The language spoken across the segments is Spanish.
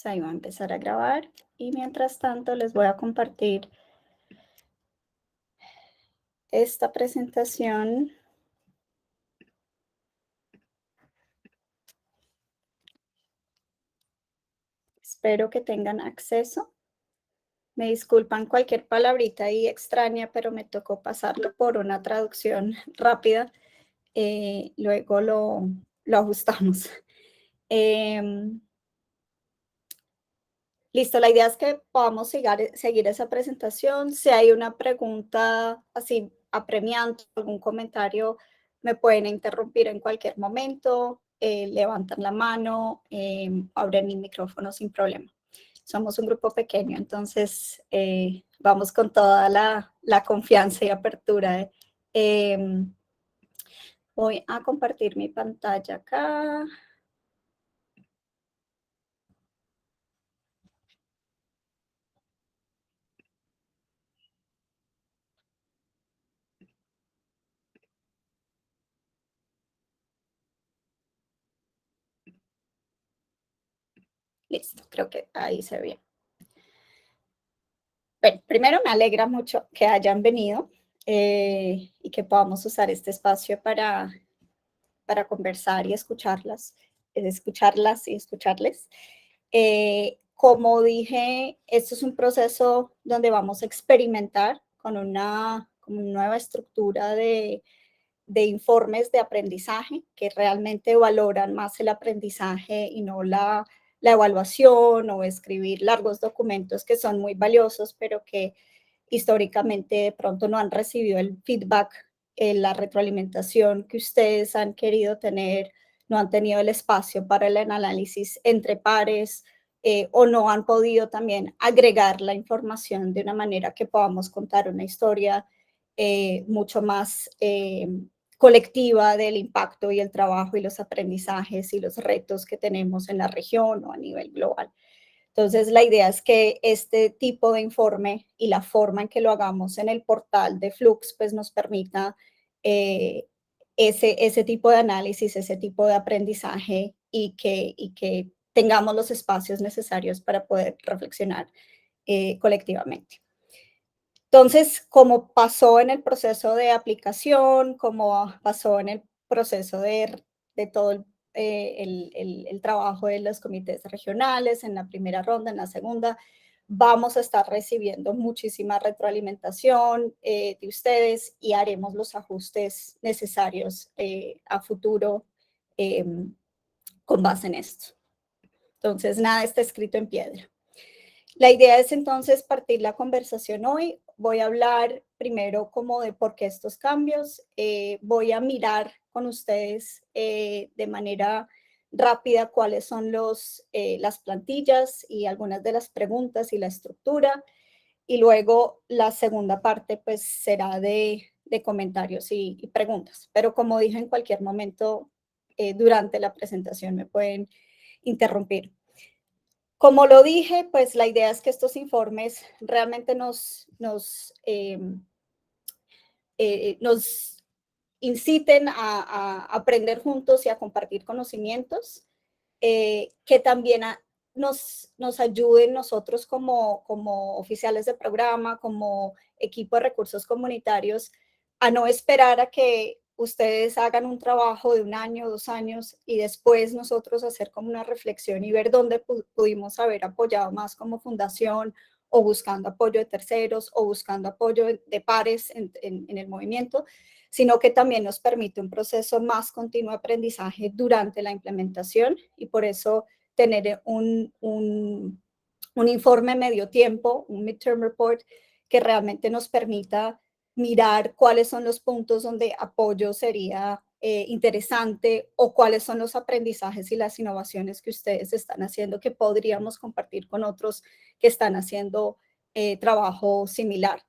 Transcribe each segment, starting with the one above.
Ahí va a empezar a grabar y mientras tanto les voy a compartir esta presentación. Espero que tengan acceso. Me disculpan cualquier palabrita ahí extraña, pero me tocó pasarlo por una traducción rápida. Luego lo ajustamos. Em, Listo, la idea es que podamos seguir esa presentación. Si hay una pregunta así apremiante, algún comentario, me pueden interrumpir en cualquier momento, levantan la mano, abren mi micrófono sin problema. Somos un grupo pequeño, entonces vamos con toda la confianza y apertura. Em, Voy a compartir mi pantalla acá. Listo, creo que ahí se ve. Bueno, primero me alegra mucho que hayan venido y que podamos usar este espacio para conversar y escucharlas y escucharles. Como dije, esto es un proceso donde vamos a experimentar con una nueva estructura de informes de aprendizaje que realmente valoran más el aprendizaje y no la evaluación o escribir largos documentos que son muy valiosos, pero que históricamente de pronto no han recibido el feedback, la retroalimentación que ustedes han querido tener, no han tenido el espacio para el análisis entre pares o no han podido también agregar la información de una manera que podamos contar una historia mucho más colectiva del impacto y el trabajo y los aprendizajes y los retos que tenemos en la región o a nivel global. Entonces, la idea es que este tipo de informe y la forma en que lo hagamos en el portal de Flux, pues nos permita eh, ese tipo de análisis, ese tipo de aprendizaje y que tengamos los espacios necesarios para poder reflexionar colectivamente. Entonces, como pasó en el proceso de aplicación, como pasó en el proceso de todo el trabajo de los comités regionales, en la primera ronda, en la segunda, vamos a estar recibiendo muchísima retroalimentación de ustedes y haremos los ajustes necesarios a futuro eh, con base en esto. Entonces, nada está escrito en piedra. La idea es entonces partir la conversación hoy. Voy a hablar primero como de por qué estos cambios. Voy a mirar con ustedes de manera rápida cuáles son las plantillas y algunas de las preguntas y la estructura. Y luego la segunda parte pues será de comentarios y preguntas. Pero como dije, en cualquier momento durante la presentación me pueden interrumpir. Como lo dije, pues la idea es que estos informes realmente nos inciten a aprender juntos y a compartir conocimientos, que también nos ayuden nosotros como oficiales de programa, como equipo de recursos comunitarios, a no esperar a que ustedes hagan un trabajo de 1 año, 2 años y después nosotros hacer como una reflexión y ver dónde pudimos haber apoyado más como fundación o buscando apoyo de terceros o buscando apoyo de pares en el movimiento, sino que también nos permite un proceso más continuo de aprendizaje durante la implementación y por eso tener un informe medio tiempo, un midterm report, que realmente nos permita mirar cuáles son los puntos donde apoyo sería interesante o cuáles son los aprendizajes y las innovaciones que ustedes están haciendo que podríamos compartir con otros que están haciendo trabajo similar.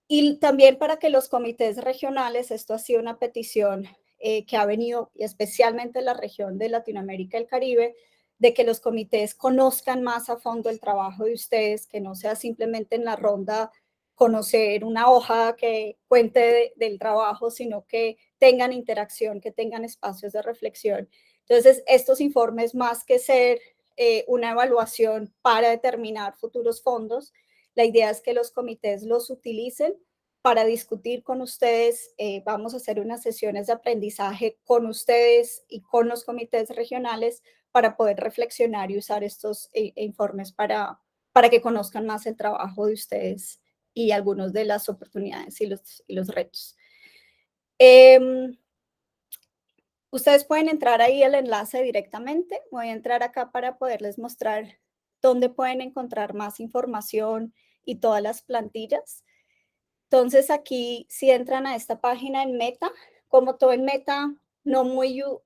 Y también para que los comités regionales, esto ha sido una petición que ha venido, y especialmente en la región de Latinoamérica y el Caribe, de que los comités conozcan más a fondo el trabajo de ustedes, que no sea simplemente en la ronda conocer una hoja que cuente del trabajo, sino que tengan interacción, que tengan espacios de reflexión. Entonces, estos informes, más que ser una evaluación para determinar futuros fondos. La idea es que los comités los utilicen para discutir con ustedes. Vamos a hacer unas sesiones de aprendizaje con ustedes y con los comités regionales para poder reflexionar y usar estos informes para que conozcan más el trabajo de ustedes y algunos de las oportunidades y los retos. Ustedes pueden entrar ahí al enlace directamente. Voy a entrar acá para poderles mostrar dónde pueden encontrar más información y todas las plantillas. Entonces aquí, si entran a esta página en Meta, como todo en Meta, no muy, ¿cómo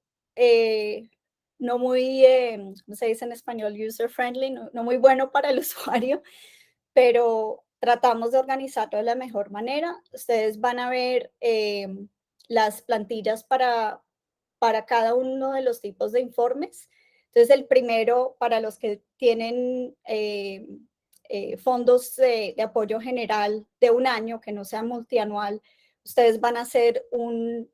se dice en español? User friendly, no muy bueno para el usuario, pero tratamos de organizarlo de la mejor manera. Ustedes van a ver las plantillas para cada uno de los tipos de informes. Entonces, el primero, para los que tienen fondos de apoyo general de un año, que no sea multianual, ustedes van a hacer un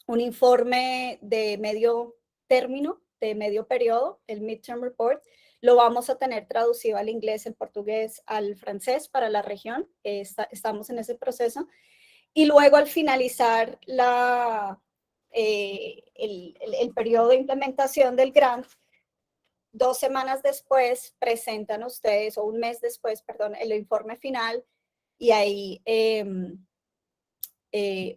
informe de medio término, de medio periodo, el Midterm Report. Lo vamos a tener traducido al inglés, el portugués, al francés para la región. Estamos en ese proceso. Y luego, al finalizar el periodo de implementación del grant, 2 semanas después presentan ustedes, o un mes después, perdón, el informe final, y ahí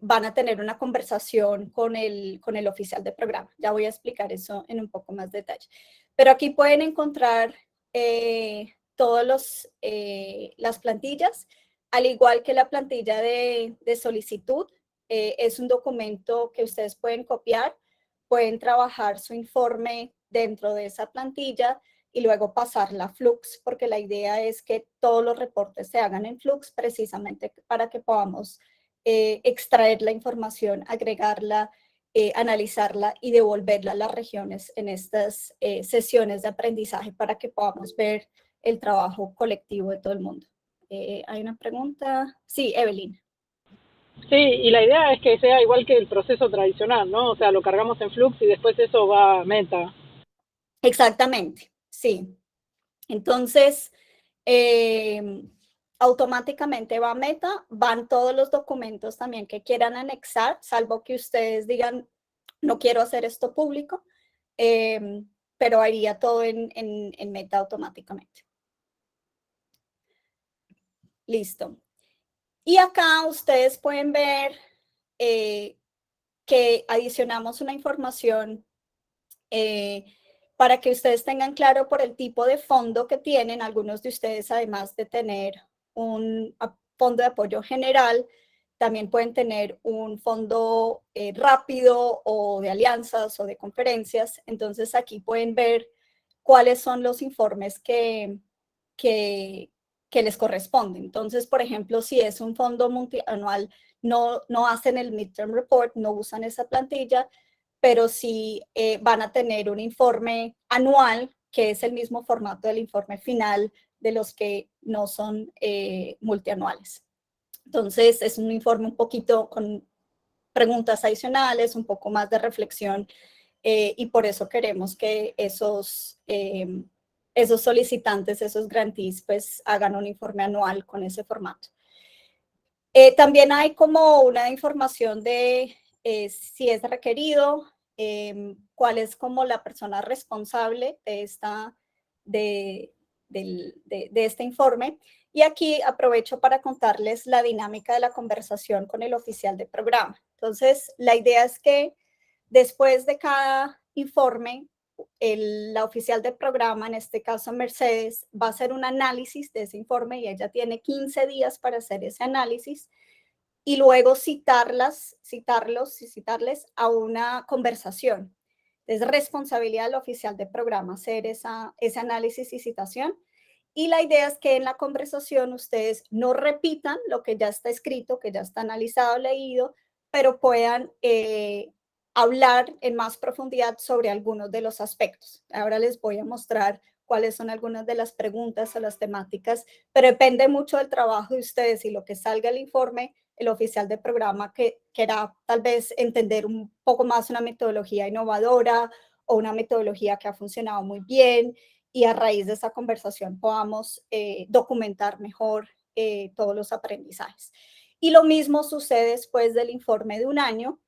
van a tener una conversación con el oficial de programa. Ya voy a explicar eso en un poco más detalle. Pero aquí pueden encontrar todas las plantillas, al igual que la plantilla de solicitud. Es un documento que ustedes pueden copiar, pueden trabajar su informe dentro de esa plantilla y luego pasarla a Flux, porque la idea es que todos los reportes se hagan en Flux precisamente para que podamos extraer la información, agregarla, analizarla y devolverla a las regiones en estas sesiones de aprendizaje para que podamos ver el trabajo colectivo de todo el mundo. ¿Hay una pregunta? Sí, Evelyn. Sí, y la idea es que sea igual que el proceso tradicional, ¿no? O sea, lo cargamos en Flux y después eso va a Meta. Exactamente, sí. Entonces, automáticamente va a Meta, van todos los documentos también que quieran anexar, salvo que ustedes digan, no quiero hacer esto público, pero haría todo en Meta automáticamente. Listo. Y acá ustedes pueden ver que adicionamos una información para que ustedes tengan claro por el tipo de fondo que tienen. Algunos de ustedes, además de tener un fondo de apoyo general, también pueden tener un fondo rápido o de alianzas o de conferencias. Entonces aquí pueden ver cuáles son los informes que les corresponden. Entonces, por ejemplo, si es un fondo multianual, no hacen el midterm report, no usan esa plantilla, pero sí van a tener un informe anual, que es el mismo formato del informe final de los que no son multianuales. Entonces, es un informe un poquito con preguntas adicionales, un poco más de reflexión, y por eso queremos que esos solicitantes, esos grantees, pues hagan un informe anual con ese formato. También hay como una información de si es requerido, cuál es como la persona responsable de este informe. Y aquí aprovecho para contarles la dinámica de la conversación con el oficial de programa. Entonces, la idea es que después de cada informe, la oficial de programa, en este caso Mercedes, va a hacer un análisis de ese informe y ella tiene 15 días para hacer ese análisis y luego citarles a una conversación. Es responsabilidad del oficial de programa hacer ese análisis y citación. Y la idea es que en la conversación ustedes no repitan lo que ya está escrito, que ya está analizado, leído, pero puedan hablar en más profundidad sobre algunos de los aspectos. Ahora les voy a mostrar cuáles son algunas de las preguntas o las temáticas, pero depende mucho del trabajo de ustedes y lo que salga el informe. El oficial de programa que quiera tal vez entender un poco más una metodología innovadora o una metodología que ha funcionado muy bien y a raíz de esa conversación podamos documentar mejor todos los aprendizajes. Y lo mismo sucede después del informe de un año.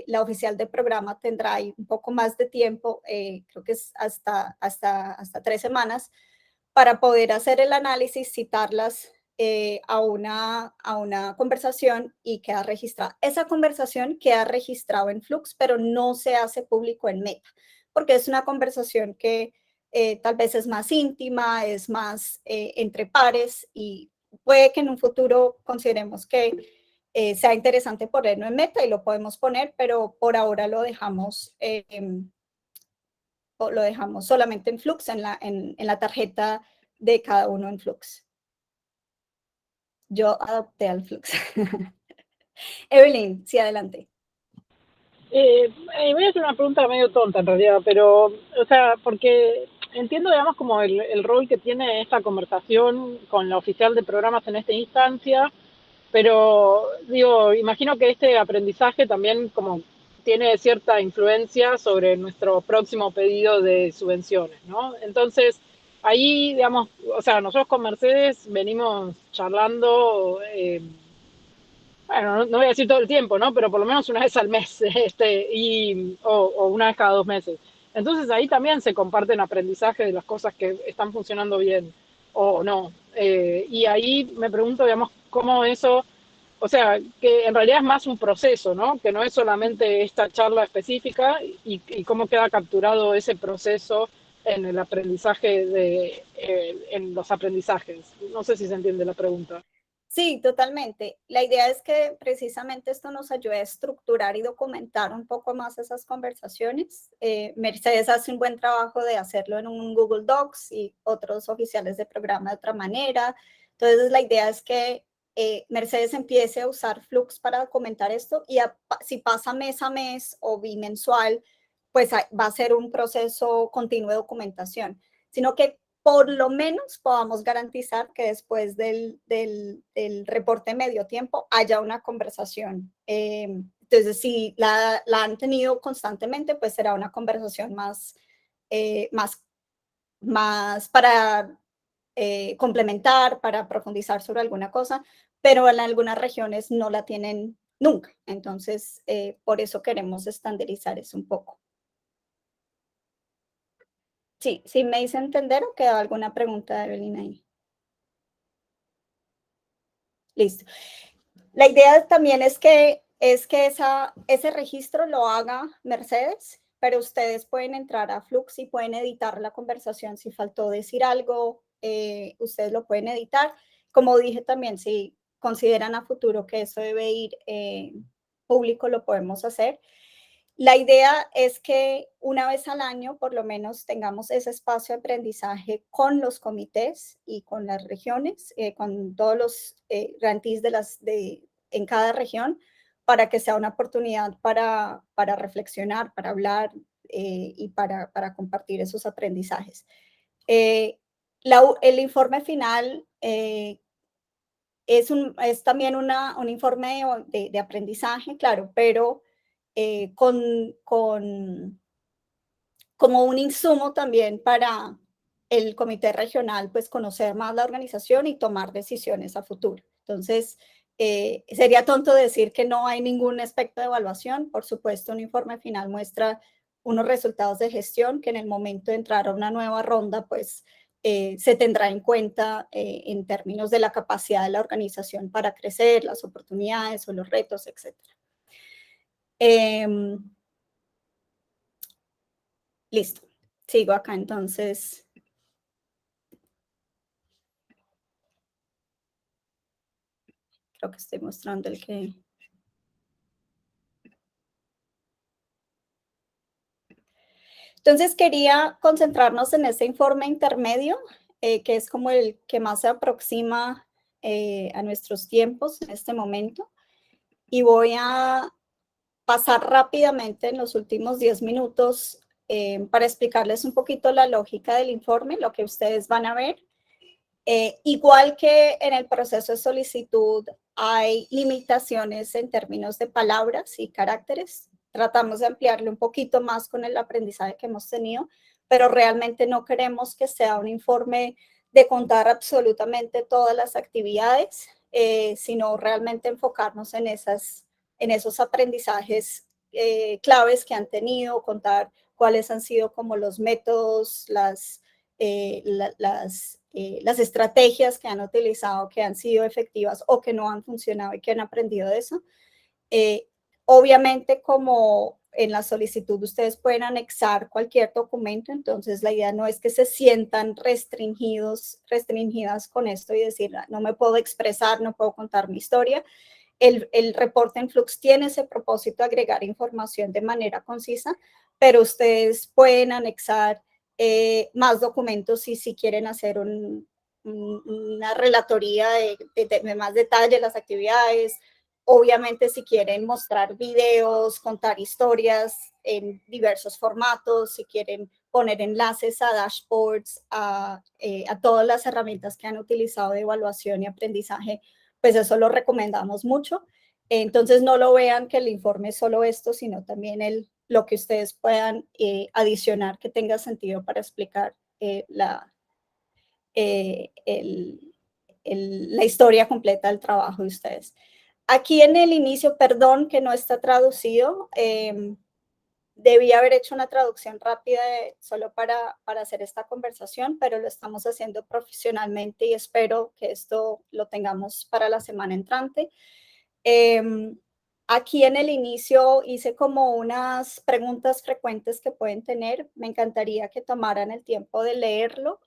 La oficial de programa tendrá ahí un poco más de tiempo, creo que es hasta 3 semanas, para poder hacer el análisis, citarlas a una conversación y queda registrada. Esa conversación queda registrada en Flux, pero no se hace público en Meta, porque es una conversación que tal vez es más íntima, es más entre pares y puede que en un futuro consideremos que sea interesante ponerlo en Meta y lo podemos poner, pero por ahora lo dejamos solamente en Flux, en la tarjeta de cada uno en Flux. Yo adopté al Flux. Evelyn, sí, adelante. Voy a hacer una pregunta medio tonta en realidad, pero, o sea, porque entiendo, digamos, como el rol que tiene esta conversación con la oficial de programas en esta instancia, pero, digo, imagino que este aprendizaje también como tiene cierta influencia sobre nuestro próximo pedido de subvenciones, ¿no? Entonces, ahí, digamos, o sea, nosotros con Mercedes venimos charlando, bueno, no voy a decir todo el tiempo, ¿no? Pero por lo menos una vez al mes, o una vez cada 2 meses. Entonces ahí también se comparten aprendizajes de las cosas que están funcionando bien o no. Y ahí me pregunto, digamos, cómo eso, o sea, que en realidad es más un proceso, ¿no? Que no es solamente esta charla específica y cómo queda capturado ese proceso en el aprendizaje en los aprendizajes. No sé si se entiende la pregunta. Sí, totalmente. La idea es que precisamente esto nos ayude a estructurar y documentar un poco más esas conversaciones. Mercedes hace un buen trabajo de hacerlo en un Google Docs y otros oficiales de programa de otra manera. Entonces, la idea es que Mercedes empiece a usar Flux para documentar esto y si pasa mes a mes o bimensual, pues va a ser un proceso continuo de documentación, sino que por lo menos podamos garantizar que después del reporte medio tiempo haya una conversación. Entonces, si la han tenido constantemente, pues será una conversación más para complementar, para profundizar sobre alguna cosa, pero en algunas regiones no la tienen nunca. Entonces, por eso queremos estandarizar eso un poco. Sí, sí me hice entender o quedó alguna pregunta de Evelyn ahí. Listo. La idea también es que ese registro lo haga Mercedes, pero ustedes pueden entrar a Flux y pueden editar la conversación. Si faltó decir algo, ustedes lo pueden editar. Como dije también, si consideran a futuro que eso debe ir público, lo podemos hacer. La idea es que una vez al año, por lo menos, tengamos ese espacio de aprendizaje con los comités y con las regiones, con todos los grantees en cada región, para que sea una oportunidad para reflexionar, para hablar y para compartir esos aprendizajes. El informe final es también un informe de aprendizaje, claro, pero como un insumo también para el comité regional, pues conocer más la organización y tomar decisiones a futuro. Entonces, sería tonto decir que no hay ningún aspecto de evaluación. Por supuesto, un informe final muestra unos resultados de gestión que en el momento de entrar a una nueva ronda, pues se tendrá en cuenta en términos de la capacidad de la organización para crecer, las oportunidades o los retos, etc. Listo, sigo acá entonces. Creo que estoy mostrando el que... Entonces quería concentrarnos en este informe intermedio, que es como el que más se aproxima a nuestros tiempos en este momento. Y voy a pasar rápidamente en los últimos 10 minutos para explicarles un poquito la lógica del informe, lo que ustedes van a ver. Igual que en el proceso de solicitud hay limitaciones en términos de palabras y caracteres, tratamos de ampliarle un poquito más con el aprendizaje que hemos tenido, pero realmente no queremos que sea un informe de contar absolutamente todas las actividades, sino realmente enfocarnos en esos aprendizajes claves que han tenido, contar cuáles han sido como los métodos, las estrategias que han utilizado, que han sido efectivas o que no han funcionado y que han aprendido de eso. Obviamente, como en la solicitud ustedes pueden anexar cualquier documento, entonces la idea no es que se sientan restringidas con esto y decir, no me puedo expresar, no puedo contar mi historia. El reporte en Flux tiene ese propósito de agregar información de manera concisa, pero ustedes pueden anexar más documentos si quieren hacer una relatoría de más detalle de las actividades. Obviamente, si quieren mostrar videos, contar historias en diversos formatos, si quieren poner enlaces a dashboards, a todas las herramientas que han utilizado de evaluación y aprendizaje, pues eso lo recomendamos mucho. Entonces, no lo vean que el informe es solo esto, sino también lo que ustedes puedan adicionar que tenga sentido para explicar la historia completa del trabajo de ustedes. Aquí en el inicio, perdón que no está traducido, debí haber hecho una traducción rápida solo para hacer esta conversación, pero lo estamos haciendo profesionalmente y espero que esto lo tengamos para la semana entrante. Aquí en el inicio hice como unas preguntas frecuentes que pueden tener. Me encantaría que tomaran el tiempo de leerlo,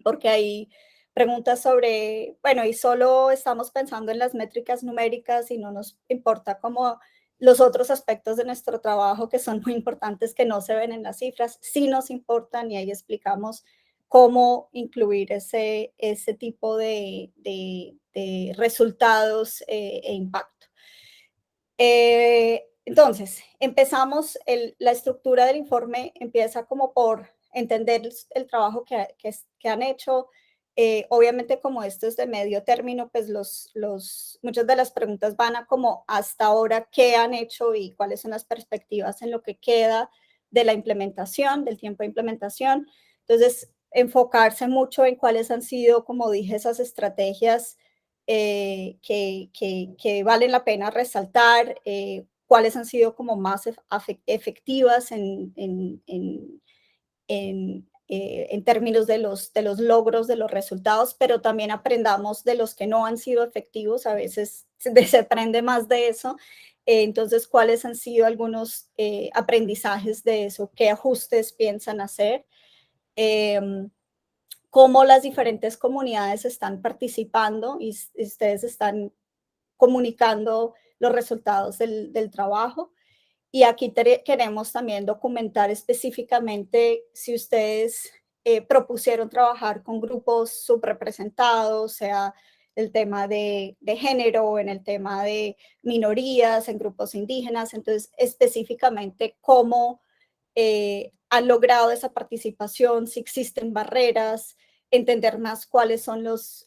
porque hay preguntas sobre, bueno, y solo estamos pensando en las métricas numéricas y no nos importa como los otros aspectos de nuestro trabajo que son muy importantes, que no se ven en las cifras, sí nos importan y ahí explicamos cómo incluir ese tipo de resultados e impacto. Entonces, empezamos, la estructura del informe empieza como por entender el trabajo que han hecho. Obviamente, como esto es de medio término, pues muchas de las preguntas van a como hasta ahora qué han hecho y cuáles son las perspectivas en lo que queda de la implementación, del tiempo de implementación. Entonces, enfocarse mucho en cuáles han sido, como dije, esas estrategias que valen la pena resaltar, cuáles han sido como más efectivas en términos de los logros, de los resultados, pero también aprendamos de los que no han sido efectivos, a veces se aprende más de eso. Entonces, ¿cuáles han sido algunos aprendizajes de eso? ¿Qué ajustes piensan hacer? Cómo las diferentes comunidades están participando y ustedes están comunicando los resultados del trabajo. Y aquí queremos también documentar específicamente si ustedes propusieron trabajar con grupos subrepresentados, sea el tema de género, en el tema de minorías, en grupos indígenas. Entonces, específicamente, cómo han logrado esa participación, si existen barreras, entender más cuáles son las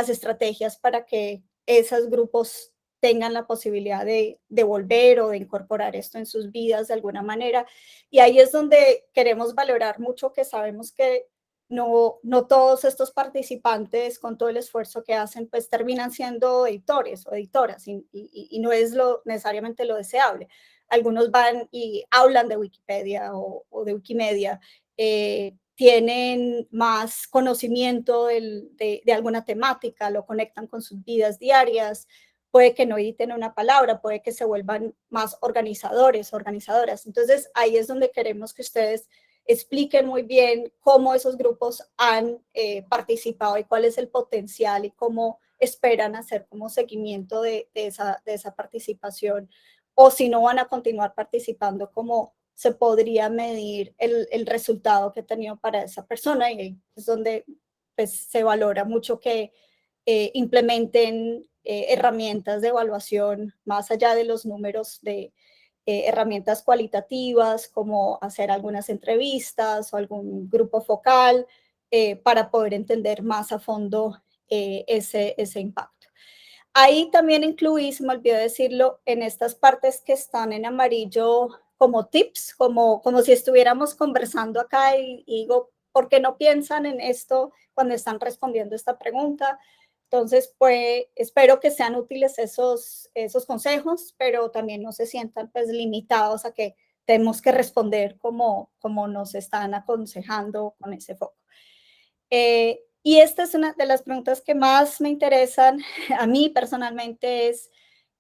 estrategias para que esos grupos tengan la posibilidad de volver o de incorporar esto en sus vidas de alguna manera. Y ahí es donde queremos valorar mucho, que sabemos que no todos estos participantes, con todo el esfuerzo que hacen, pues terminan siendo editores o editoras, y no es necesariamente lo deseable. Algunos van y hablan de Wikipedia o de Wikimedia, tienen más conocimiento de alguna temática, lo conectan con sus vidas diarias, puede que no editen una palabra, puede que se vuelvan más organizadores, organizadoras. Entonces, ahí es donde queremos que ustedes expliquen muy bien cómo esos grupos han participado y cuál es el potencial y cómo esperan hacer como seguimiento de esa participación, o si no van a continuar participando, cómo se podría medir el resultado que ha tenido para esa persona. Y es donde pues, se valora mucho que implementen herramientas de evaluación más allá de los números, de herramientas cualitativas, como hacer algunas entrevistas o algún grupo focal para poder entender más a fondo ese impacto. Ahí también incluí, se me olvidó decirlo, en estas partes que están en amarillo como tips, como si estuviéramos conversando acá y digo, ¿por qué no piensan en esto cuando están respondiendo esta pregunta? Entonces, pues, espero que sean útiles esos consejos, pero también no se sientan pues limitados a que tenemos que responder como nos están aconsejando con ese foco. Y esta es una de las preguntas que más me interesan a mí personalmente, es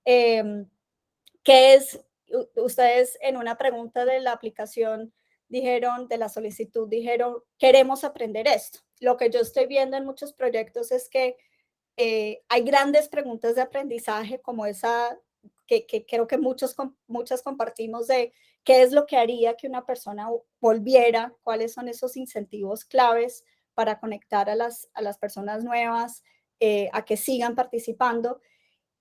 ¿qué es? Ustedes en una pregunta de la aplicación dijeron, de la solicitud, dijeron, queremos aprender esto. Lo que yo estoy viendo en muchos proyectos es que hay grandes preguntas de aprendizaje como esa que creo que muchas compartimos, de qué es lo que haría que una persona volviera, cuáles son esos incentivos claves para conectar a las personas nuevas, a que sigan participando.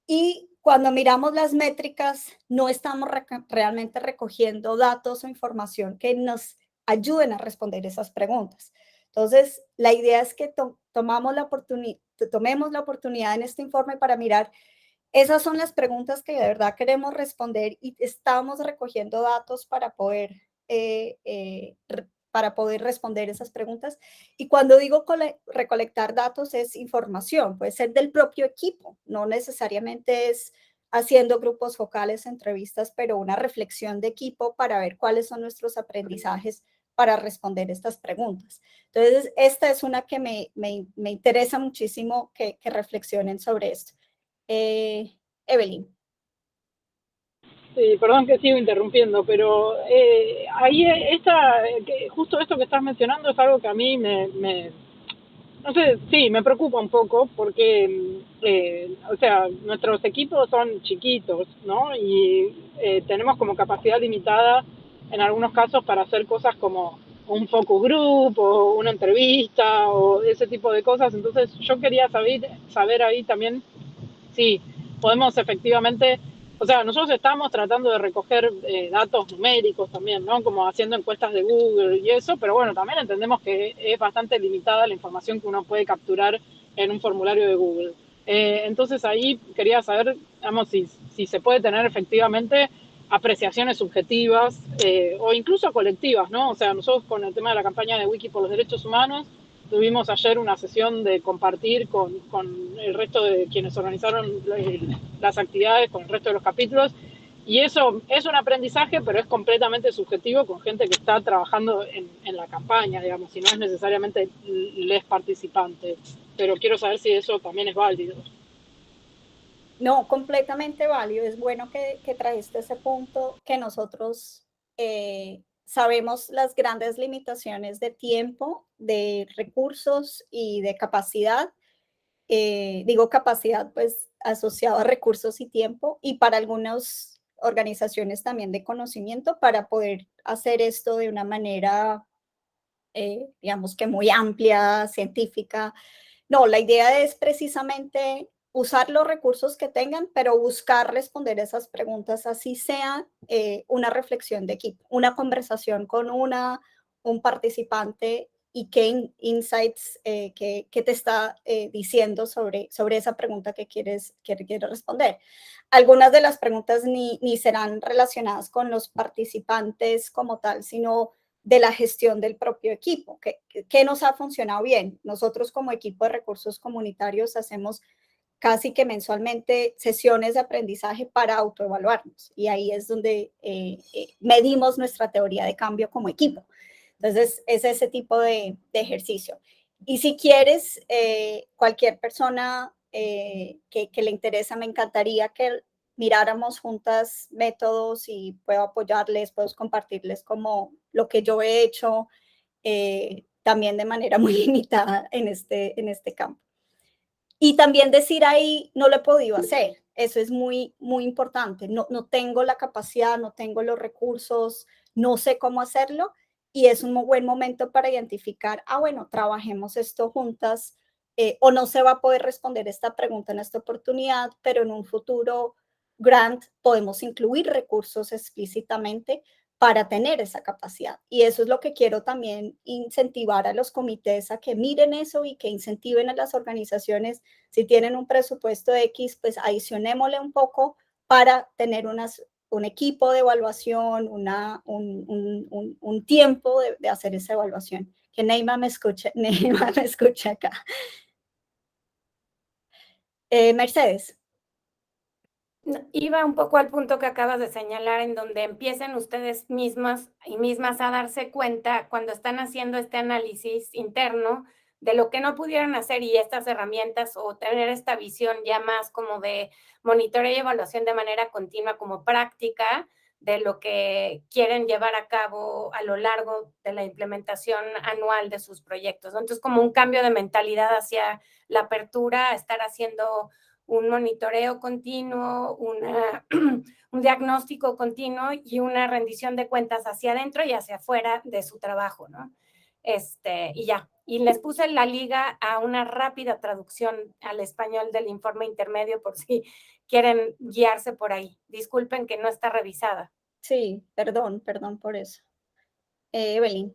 Y cuando miramos las métricas, no estamos realmente recogiendo datos o información que nos ayuden a responder esas preguntas. Entonces, la idea es que tomemos la oportunidad en este informe para mirar, esas son las preguntas que de verdad queremos responder y estamos recogiendo datos para poder responder esas preguntas. Y cuando digo recolectar datos, es información, puede ser del propio equipo, no necesariamente es haciendo grupos focales, entrevistas, pero una reflexión de equipo para ver cuáles son nuestros aprendizajes para responder estas preguntas. Entonces, esta es una que me interesa muchísimo que reflexionen sobre esto. Evelyn. Sí, perdón que sigo interrumpiendo, pero ahí justo esto que estás mencionando es algo que a mí no sé, sí, me preocupa un poco porque, o sea, nuestros equipos son chiquitos, ¿no? Y tenemos como capacidad limitada en algunos casos para hacer cosas como un focus group o una entrevista o ese tipo de cosas. Entonces yo quería saber ahí también si podemos efectivamente, o sea, nosotros estamos tratando de recoger datos numéricos también, ¿no? Como haciendo encuestas de Google y eso, pero bueno, también entendemos que es bastante limitada la información que uno puede capturar en un formulario de Google. Entonces ahí quería saber, digamos, si se puede tener efectivamente apreciaciones subjetivas o incluso colectivas, ¿no? O sea, nosotros con el tema de la campaña de Wiki por los Derechos Humanos, tuvimos ayer una sesión de compartir con el resto de quienes organizaron las actividades, con el resto de los capítulos, y eso es un aprendizaje, pero es completamente subjetivo con gente que está trabajando en la campaña, digamos, y no es necesariamente les participantes, pero quiero saber si eso también es válido. No, completamente válido. Es bueno que trajiste ese punto, que nosotros sabemos las grandes limitaciones de tiempo, de recursos y de capacidad. Digo capacidad, pues asociado a recursos y tiempo, y para algunas organizaciones también de conocimiento para poder hacer esto de una manera, digamos que muy amplia, científica. No, la idea es precisamente usar los recursos que tengan, pero buscar responder esas preguntas, así sea una reflexión de equipo, una conversación con un participante y qué insights que te está diciendo sobre esa pregunta que quieres responder. Algunas de las preguntas ni serán relacionadas con los participantes como tal, sino de la gestión del propio equipo. ¿Qué nos ha funcionado bien? Nosotros como equipo de recursos comunitarios hacemos casi que mensualmente sesiones de aprendizaje para autoevaluarnos, y ahí es donde medimos nuestra teoría de cambio como equipo. Entonces, es ese tipo de ejercicio. Y si quieres, cualquier persona que le interesa, me encantaría que miráramos juntas métodos y puedo apoyarles, puedo compartirles como lo que yo he hecho, también de manera muy limitada en este campo. Y también decir ahí, no lo he podido hacer. Eso es muy, muy importante. No tengo la capacidad, no tengo los recursos, no sé cómo hacerlo. Y es un buen momento para identificar, bueno, trabajemos esto juntas, o no se va a poder responder esta pregunta en esta oportunidad, pero en un futuro grant podemos incluir recursos explícitamente para tener esa capacidad. Y eso es lo que quiero también incentivar a los comités, a que miren eso y que incentiven a las organizaciones. Si tienen un presupuesto X, pues adicionémosle un poco para tener un equipo de evaluación, un tiempo de hacer esa evaluación. Que Neymar me escuche, Neymar me escuche acá. Mercedes. Iba un poco al punto que acabas de señalar, en donde empiecen ustedes mismas y mismas a darse cuenta cuando están haciendo este análisis interno de lo que no pudieron hacer y estas herramientas, o tener esta visión ya más como de monitoreo y evaluación de manera continua como práctica de lo que quieren llevar a cabo a lo largo de la implementación anual de sus proyectos, ¿no? Entonces, como un cambio de mentalidad hacia la apertura, estar haciendo un monitoreo continuo, un diagnóstico continuo y una rendición de cuentas hacia adentro y hacia afuera de su trabajo, ¿no? Y ya. Y les puse la liga a una rápida traducción al español del informe intermedio por si quieren guiarse por ahí. Disculpen que no está revisada. Sí, perdón por eso. Evelyn.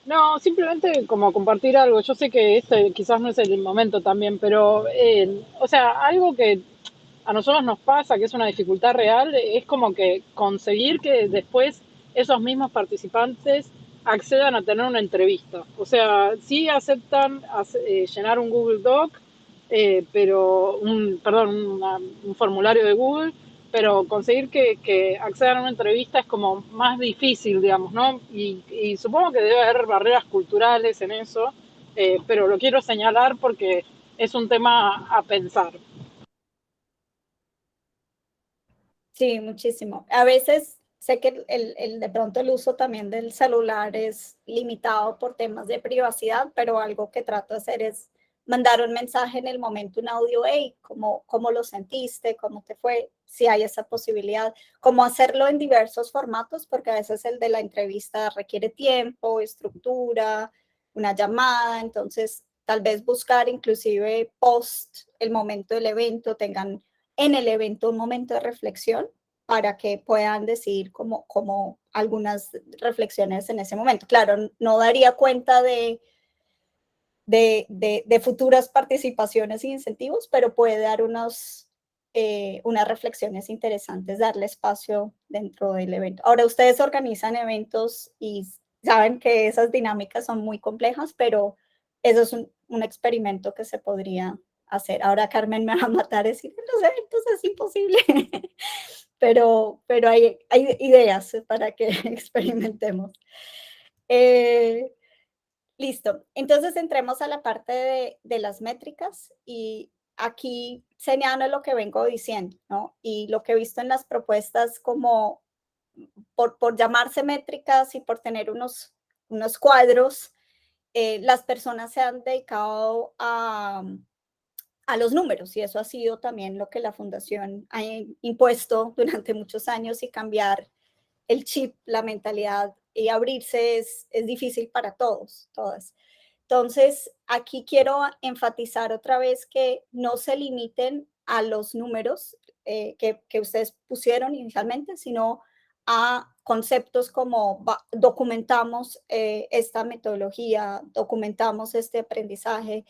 No, simplemente como compartir algo. Yo sé que este quizás no es el momento también, pero, o sea, algo que a nosotros nos pasa, que es una dificultad real, es como que conseguir que después esos mismos participantes accedan a tener una entrevista. O sea, sí aceptan llenar un Google Doc, pero un formulario de Google, pero conseguir que accedan a una entrevista es como más difícil, digamos, ¿no? Y supongo que debe haber barreras culturales en eso, pero lo quiero señalar porque es un tema a pensar. Sí, muchísimo. A veces sé que de pronto el uso también del celular es limitado por temas de privacidad, pero algo que trato de hacer es mandar un mensaje en el momento, un audio, hey, ¿cómo lo sentiste? ¿Cómo te fue? Si hay esa posibilidad. Cómo hacerlo en diversos formatos, porque a veces el de la entrevista requiere tiempo, estructura, una llamada, entonces tal vez buscar inclusive post el momento del evento, tengan en el evento un momento de reflexión para que puedan decir como algunas reflexiones en ese momento. Claro, no daría cuenta de futuras participaciones y incentivos, pero puede dar unas reflexiones interesantes, darle espacio dentro del evento. Ahora, ustedes organizan eventos y saben que esas dinámicas son muy complejas, pero eso es un experimento que se podría hacer. Ahora Carmen me va a matar y decir, en los eventos es imposible, pero hay ideas para que experimentemos. Listo. Entonces entremos a la parte de las métricas y aquí señalo lo que vengo diciendo, ¿no? Y lo que he visto en las propuestas como por llamarse métricas y por tener unos cuadros, las personas se han dedicado a los números y eso ha sido también lo que la fundación ha impuesto durante muchos años y cambiar el chip, la mentalidad y abrirse es difícil para todos, todas. Entonces, aquí quiero enfatizar otra vez que no se limiten a los números que ustedes pusieron inicialmente, sino a conceptos como documentamos esta metodología, documentamos este aprendizaje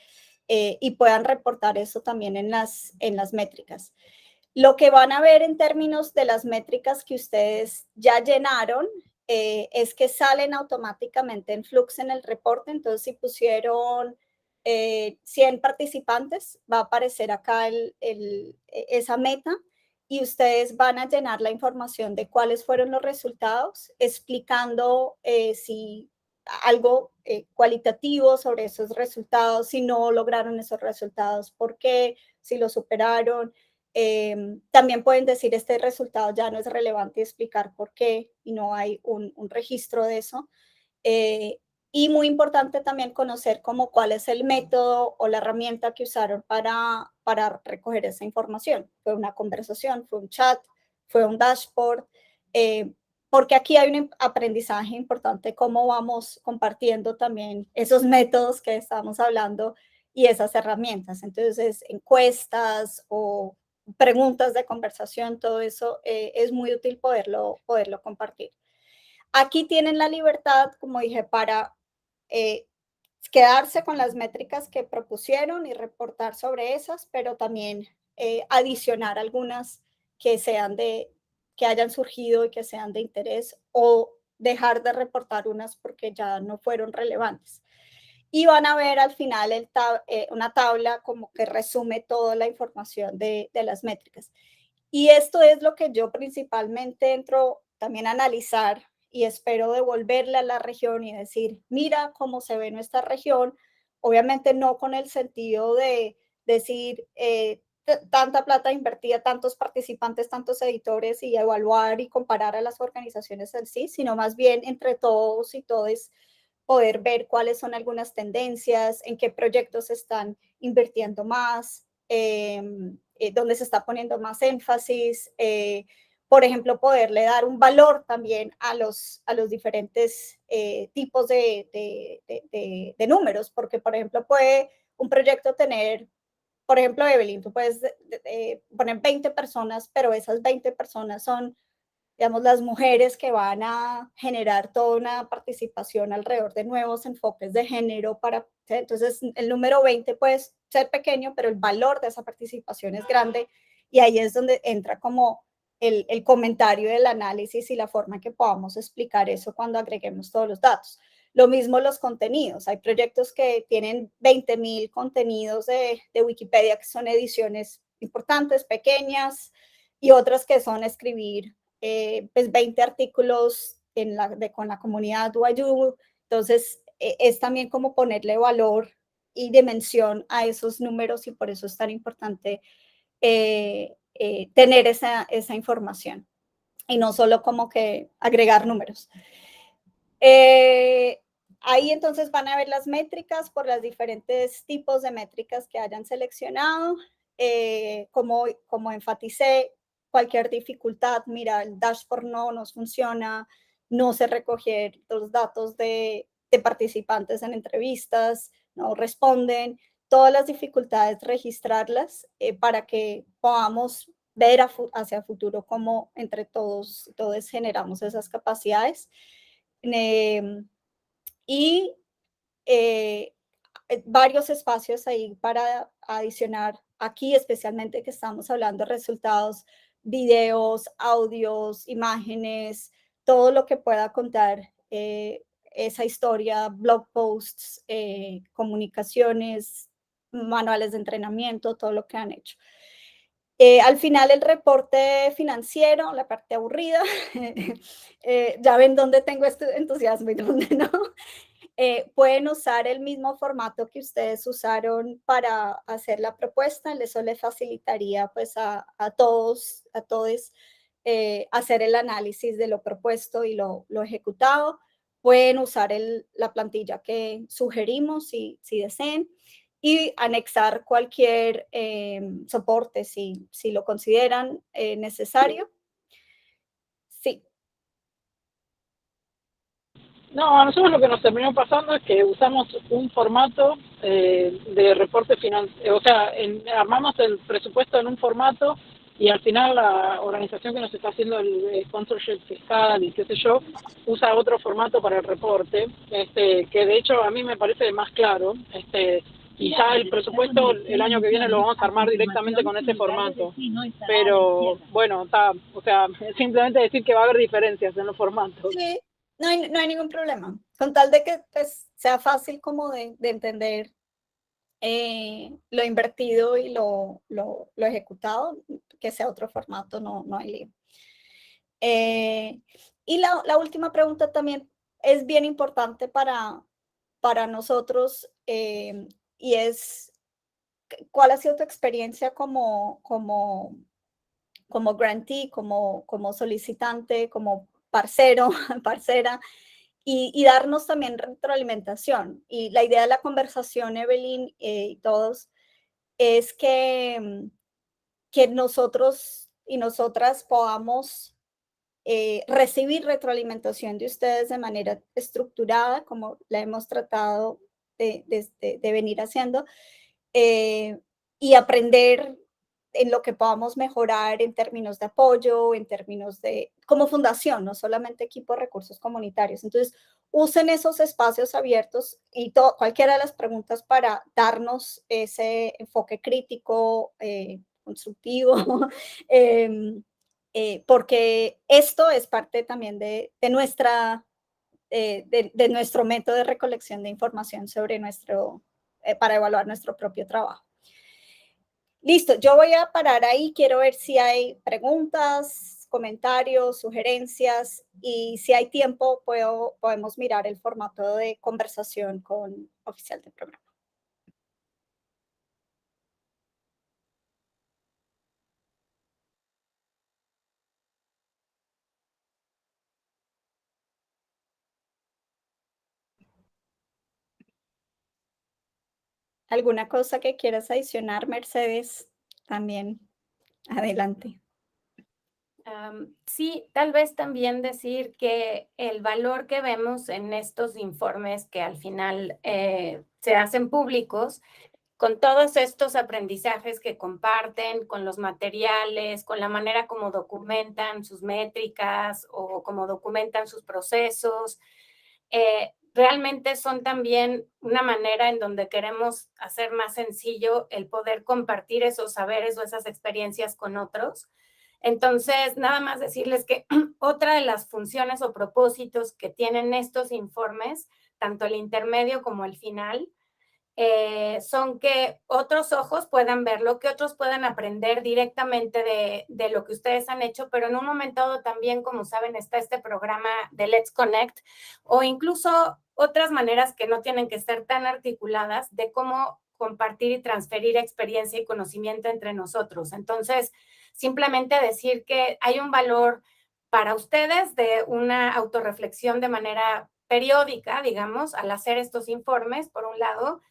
y puedan reportar eso también en las métricas. Lo que van a ver en términos de las métricas que ustedes ya llenaron es que salen automáticamente en Flux en el reporte. Entonces, si pusieron 100 participantes, va a aparecer acá esa meta y ustedes van a llenar la información de cuáles fueron los resultados, explicando si algo cualitativo sobre esos resultados, si no lograron esos resultados, por qué, si lo superaron. También pueden decir este resultado ya no es relevante y explicar por qué y no hay un registro de eso. Y muy importante también conocer como cuál es el método o la herramienta que usaron para recoger esa información. Fue una conversación, fue un chat, fue un dashboard, porque aquí hay un aprendizaje importante, cómo vamos compartiendo también esos métodos que estamos hablando y esas herramientas. Entonces, encuestas o preguntas de conversación, todo eso es muy útil poderlo compartir. Aquí tienen la libertad, como dije, para quedarse con las métricas que propusieron y reportar sobre esas, pero también adicionar algunas que sean de que hayan surgido y que sean de interés, o dejar de reportar unas porque ya no fueron relevantes. Y van a ver al final una tabla como que resume toda la información de las métricas. Y esto es lo que yo principalmente entro también a analizar y espero devolverle a la región y decir, mira cómo se ve nuestra región, obviamente no con el sentido de decir tanta plata invertida, tantos participantes, tantos editores y evaluar y comparar a las organizaciones en sí, sino más bien entre todos y todes poder ver cuáles son algunas tendencias, en qué proyectos están invirtiendo más, dónde se está poniendo más énfasis, por ejemplo, poderle dar un valor también a los diferentes tipos de números, porque, por ejemplo, puede un proyecto tener, por ejemplo, Evelyn, tú puedes poner 20 personas, pero esas 20 personas son, digamos, las mujeres que van a generar toda una participación alrededor de nuevos enfoques de género para, entonces el número 20 puede ser pequeño, pero el valor de esa participación es grande y ahí es donde entra como el comentario del análisis y la forma en que podamos explicar eso cuando agreguemos todos los datos. Lo mismo los contenidos. Hay proyectos que tienen 20,000 contenidos de Wikipedia que son ediciones importantes, pequeñas, y otras que son escribir pues 20 artículos con la comunidad Wayuu. Entonces, es también como ponerle valor y dimensión a esos números y por eso es tan importante tener esa información y no solo como que agregar números. Ahí entonces van a ver las métricas por los diferentes tipos de métricas que hayan seleccionado. Como enfaticé, cualquier dificultad, mira, el dashboard no nos funciona, no se recoger los datos de participantes en entrevistas, no responden, todas las dificultades, registrarlas para que podamos ver hacia el futuro cómo entre todos generamos esas capacidades. Y varios espacios ahí para adicionar aquí, especialmente que estamos hablando de resultados, videos, audios, imágenes, todo lo que pueda contar esa historia, blog posts, comunicaciones, manuales de entrenamiento, todo lo que han hecho. Al final el reporte financiero, la parte aburrida, ya ven dónde tengo este entusiasmo y dónde no. Pueden usar el mismo formato que ustedes usaron para hacer la propuesta, eso le facilitaría pues a todos hacer el análisis de lo propuesto y lo ejecutado. Pueden usar la plantilla que sugerimos si deseen y anexar cualquier soporte si lo consideran necesario. Sí. No, a nosotros lo que nos terminó pasando es que usamos un formato de reporte financiero, o sea, armamos el presupuesto en un formato y al final la organización que nos está haciendo el sponsorship fiscal y qué sé yo, usa otro formato para el reporte, que de hecho a mí me parece más claro, y ya el presupuesto el año que viene lo vamos a armar directamente con ese formato. Pero bueno, o sea, simplemente decir que va a haber diferencias en los formatos. Sí, no hay ningún problema. Con tal de que pues, sea fácil como de entender lo invertido y lo ejecutado, que sea otro formato, no hay lío. Y la última pregunta también es bien importante para nosotros y es, ¿cuál ha sido tu experiencia como grantee, como solicitante, como parcero, parcera, y darnos también retroalimentación? Y la idea de la conversación, Evelyn y todos, es que nosotros y nosotras podamos recibir retroalimentación de ustedes de manera estructurada, como la hemos tratado de venir haciendo, y aprender en lo que podamos mejorar en términos de apoyo, en términos de, como fundación, no solamente equipo de recursos comunitarios. Entonces, usen esos espacios abiertos y cualquiera de las preguntas para darnos ese enfoque crítico, constructivo, porque esto es parte también de nuestro método de recolección de información sobre para evaluar nuestro propio trabajo. Listo, yo voy a parar ahí, quiero ver si hay preguntas, comentarios, sugerencias, y si hay tiempo podemos mirar el formato de conversación con oficial de programa. ¿Alguna cosa que quieras adicionar, Mercedes? También, adelante. Sí, tal vez también decir que el valor que vemos en estos informes que al final se hacen públicos, con todos estos aprendizajes que comparten, con los materiales, con la manera como documentan sus métricas o como documentan sus procesos, realmente son también una manera en donde queremos hacer más sencillo el poder compartir esos saberes o esas experiencias con otros. Entonces, nada más decirles que otra de las funciones o propósitos que tienen estos informes, tanto el intermedio como el final, son que otros ojos puedan verlo, que otros puedan aprender directamente de lo que ustedes han hecho, pero en un momento dado también, como saben, está este programa de Let's Connect, o incluso otras maneras que no tienen que estar tan articuladas de cómo compartir y transferir experiencia y conocimiento entre nosotros. Entonces, simplemente decir que hay un valor para ustedes de una autorreflexión de manera periódica, digamos, al hacer estos informes, por un lado,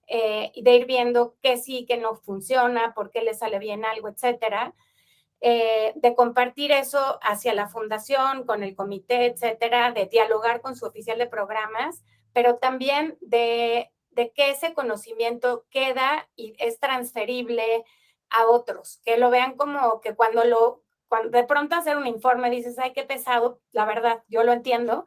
y de ir viendo qué sí, qué no funciona, por qué le sale bien algo, etcétera. De compartir eso hacia la fundación, con el comité, etcétera, de dialogar con su oficial de programas, pero también de que ese conocimiento queda y es transferible a otros, que lo vean como que cuando de pronto hacer un informe dices, ay, qué pesado, la verdad, yo lo entiendo,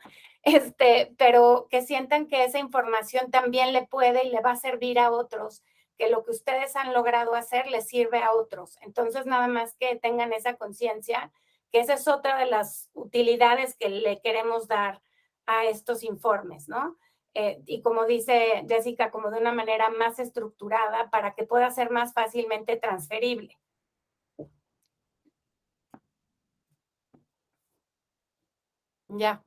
pero que sientan que esa información también le puede y le va a servir a otros, que lo que ustedes han logrado hacer les sirve a otros. Entonces, nada más que tengan esa conciencia, que esa es otra de las utilidades que le queremos dar a estos informes, ¿no? Y como dice Jessica, como de una manera más estructurada para que pueda ser más fácilmente transferible. Ya.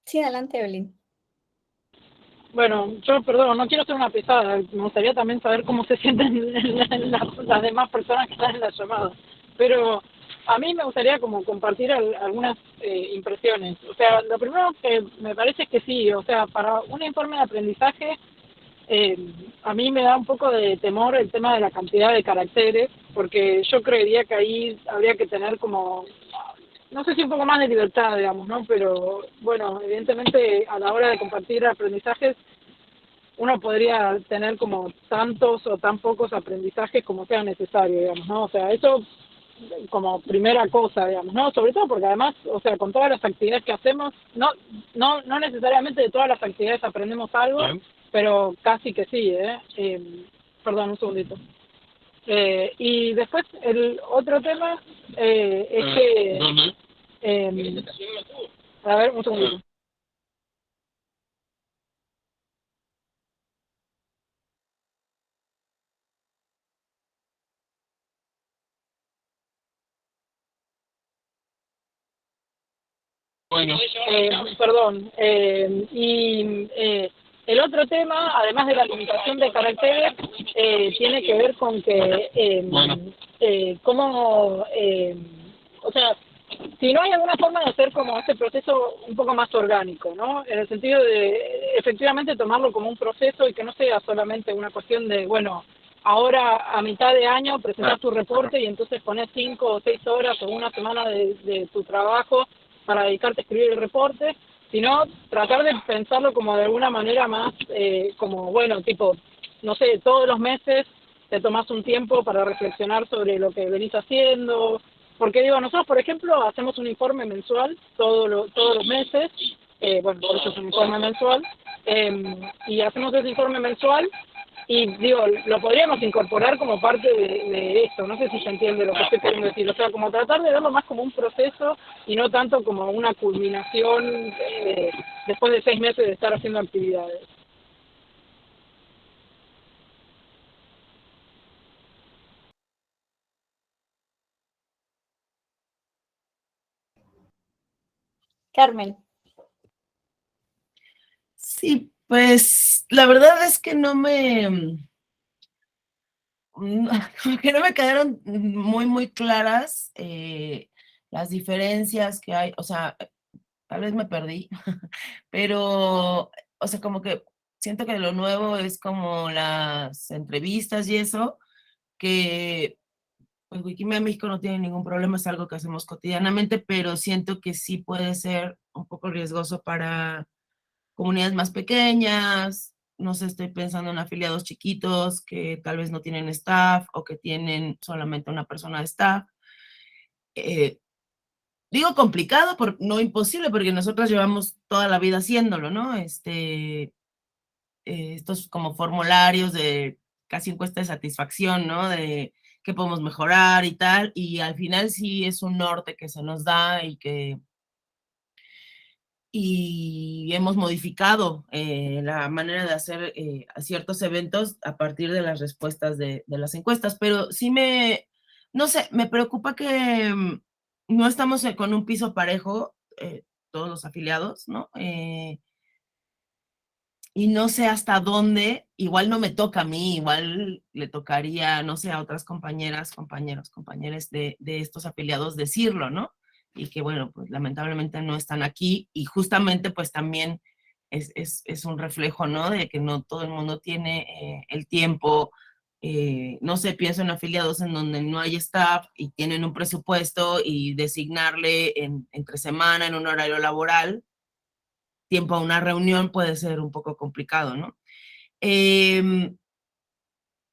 Sí, adelante, Evelyn. Bueno, yo, perdón, no quiero ser una pesada, me gustaría también saber cómo se sienten las demás personas que están en la llamada, pero a mí me gustaría como compartir algunas impresiones. O sea, lo primero que me parece es que sí, o sea, para un informe de aprendizaje, a mí me da un poco de temor el tema de la cantidad de caracteres, porque yo creería que ahí habría que tener como, no sé si un poco más de libertad, digamos, ¿no? Pero bueno, evidentemente a la hora de compartir aprendizajes, uno podría tener como tantos o tan pocos aprendizajes como sea necesario, digamos, ¿no? O sea, eso como primera cosa, digamos, ¿no? Sobre todo porque además, o sea, con todas las actividades que hacemos, no necesariamente de todas las actividades aprendemos algo, pero casi que sí, ¿eh? Perdón, un segundito. Y después el otro tema es que... a ver, un segundito. Bueno, Perdón. El otro tema, además de la limitación de caracteres, tiene que ver con que o sea, si no hay alguna forma de hacer como este proceso un poco más orgánico, ¿no? En el sentido de efectivamente tomarlo como un proceso y que no sea solamente una cuestión de, bueno, ahora a mitad de año presentas tu reporte y entonces pones 5 o 6 horas o una semana de tu trabajo para dedicarte a escribir el reporte, sino tratar de pensarlo como de alguna manera más, como, bueno, tipo, no sé, todos los meses te tomas un tiempo para reflexionar sobre lo que venís haciendo, porque digo, nosotros, por ejemplo, hacemos un informe mensual todos los meses, bueno, por eso es un informe mensual, y hacemos ese informe mensual y digo, lo podríamos incorporar como parte de esto, no sé si se entiende lo que estoy queriendo decir, o sea, como tratar de verlo más como un proceso y no tanto como una culminación después de 6 meses de estar haciendo actividades. Carmen. Sí, pues la verdad es que como que no me quedaron muy claras las diferencias que hay, o sea, tal vez me perdí, pero, o sea, como que siento que lo nuevo es como las entrevistas y eso, que pues Wikimedia México no tiene ningún problema, es algo que hacemos cotidianamente, pero siento que sí puede ser un poco riesgoso para comunidades más pequeñas, no sé, estoy pensando en afiliados chiquitos que tal vez no tienen staff o que tienen solamente una persona de staff. Eh, Digo complicado, no imposible, porque nosotros llevamos toda la vida haciéndolo, ¿no? Estos como formularios de casi encuesta de satisfacción, ¿no? De qué podemos mejorar y tal, y al final sí es un norte que se nos da y hemos modificado la manera de hacer ciertos eventos a partir de las respuestas de las encuestas, pero sí no sé, me preocupa que no estamos con un piso parejo, todos los afiliados, ¿no? Y no sé hasta dónde, igual no me toca a mí, igual le tocaría, no sé, a otras compañeras, compañeros de estos afiliados decirlo, ¿no? Y que bueno, pues lamentablemente no están aquí y justamente pues también es un reflejo, ¿no? De que no todo el mundo tiene el tiempo, no sé, pienso en afiliados en donde no hay staff y tienen un presupuesto y designarle entre semana en un horario laboral tiempo a una reunión puede ser un poco complicado, ¿no?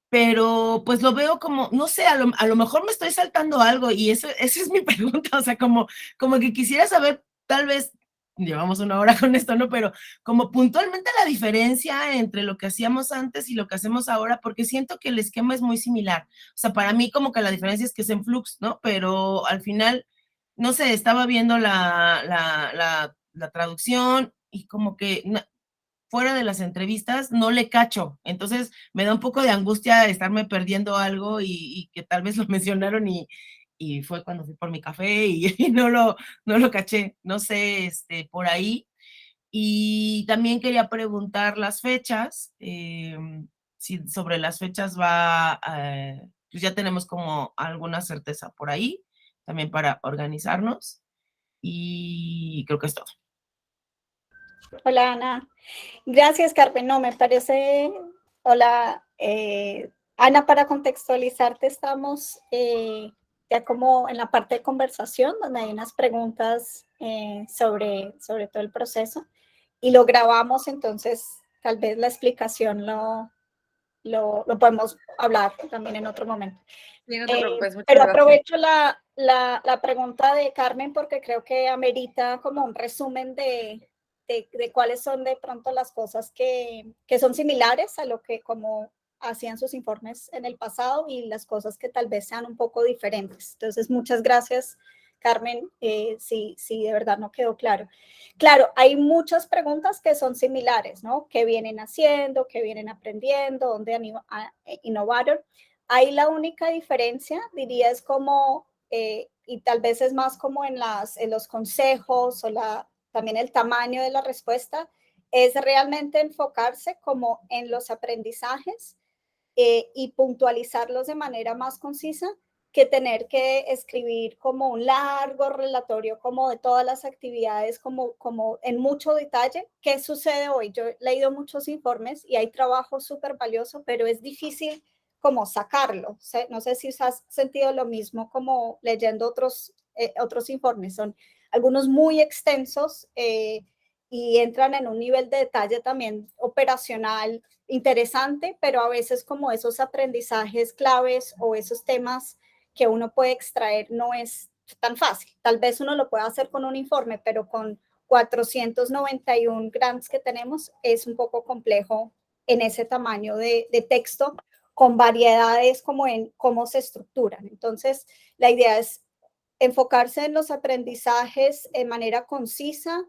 Pero pues lo veo como, no sé, a lo mejor me estoy saltando algo y esa es mi pregunta, o sea, como que quisiera saber, tal vez, llevamos 1 hora con esto, ¿no? Pero como puntualmente la diferencia entre lo que hacíamos antes y lo que hacemos ahora, porque siento que el esquema es muy similar. O sea, para mí como que la diferencia es que es en Flux, ¿no? Pero al final, no sé, estaba viendo la traducción y como que fuera de las entrevistas no le cacho. Entonces me da un poco de angustia estarme perdiendo algo y que tal vez lo mencionaron y fue cuando fui por mi café y no lo caché. No sé, por ahí. Y también quería preguntar las fechas, si sobre las fechas pues ya tenemos como alguna certeza por ahí, también para organizarnos. Y creo que es todo. Hola, Ana. Gracias, Carmen. No, me parece, hola, Ana, para contextualizarte, estamos ya como en la parte de conversación, donde hay unas preguntas sobre todo el proceso y lo grabamos, entonces tal vez la explicación lo podemos hablar también en otro momento. Sí, no te preocupes, muchas pero gracias. aprovecho la pregunta de Carmen porque creo que amerita como un resumen de cuáles son de pronto las cosas que son similares a lo que como hacían sus informes en el pasado y las cosas que tal vez sean un poco diferentes. Entonces, muchas gracias, Carmen, si de verdad no quedó claro. Claro, hay muchas preguntas que son similares, ¿no? ¿Qué vienen haciendo? ¿Qué vienen aprendiendo? ¿Dónde innovaron? Ahí la única diferencia, diría, es como, y tal vez es más como en los consejos o también el tamaño de la respuesta, es realmente enfocarse como en los aprendizajes y puntualizarlos de manera más concisa que tener que escribir como un largo relatorio como de todas las actividades, como en mucho detalle. ¿Qué sucede hoy? Yo he leído muchos informes y hay trabajo súper valioso, pero es difícil como sacarlo. No sé si has sentido lo mismo como leyendo otros informes. Son algunos muy extensos y entran en un nivel de detalle también operacional interesante, pero a veces como esos aprendizajes claves o esos temas que uno puede extraer no es tan fácil. Tal vez uno lo pueda hacer con un informe, pero con 491 grants que tenemos, es un poco complejo en ese tamaño de texto, con variedades como en cómo se estructuran. Entonces, la idea es enfocarse en los aprendizajes de manera concisa,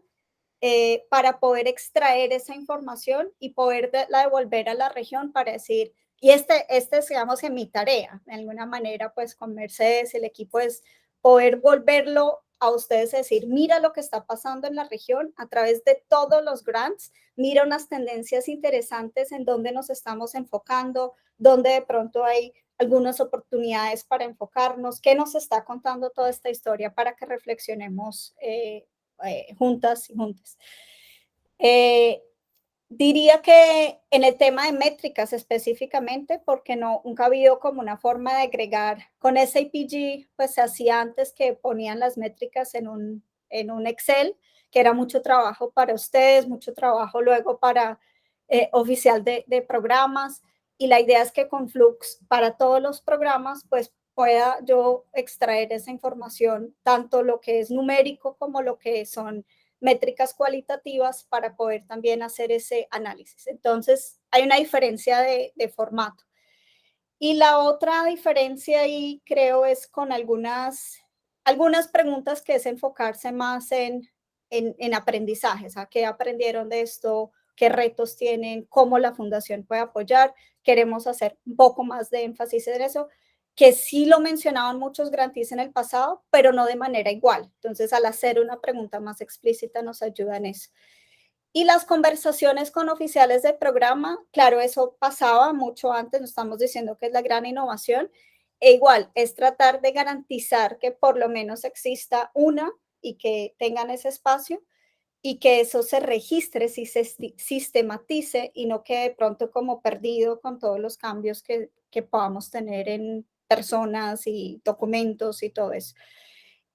para poder extraer esa información y poderla devolver a la región para decir, y digamos, en mi tarea, de alguna manera, pues con Mercedes, el equipo es poder volverlo a ustedes a decir, mira lo que está pasando en la región a través de todos los grants, mira unas tendencias interesantes en donde nos estamos enfocando, donde de pronto hay algunas oportunidades para enfocarnos, qué nos está contando toda esta historia para que reflexionemos juntas y juntas. Diría que en el tema de métricas específicamente, porque nunca ha habido como una forma de agregar, con SAPG pues se hacía antes que ponían las métricas en un Excel, que era mucho trabajo para ustedes, mucho trabajo luego para oficial de programas, y la idea es que con Flux para todos los programas pues pueda yo extraer esa información, tanto lo que es numérico como lo que son métricas cualitativas, para poder también hacer ese análisis. Entonces, hay una diferencia de formato. Y la otra diferencia ahí creo es con algunas preguntas, que es enfocarse más en aprendizajes, a qué aprendieron de esto, qué retos tienen, cómo la fundación puede apoyar. Queremos hacer un poco más de énfasis en eso, que sí lo mencionaban muchos grantees en el pasado, pero no de manera igual. Entonces, al hacer una pregunta más explícita nos ayuda en eso. Y las conversaciones con oficiales de programa, claro, eso pasaba mucho antes, no estamos diciendo que es la gran innovación, e igual es tratar de garantizar que por lo menos exista una y que tengan ese espacio, y que eso se registre y se sistematice y no quede pronto como perdido con todos los cambios que podamos tener en personas y documentos y todo eso.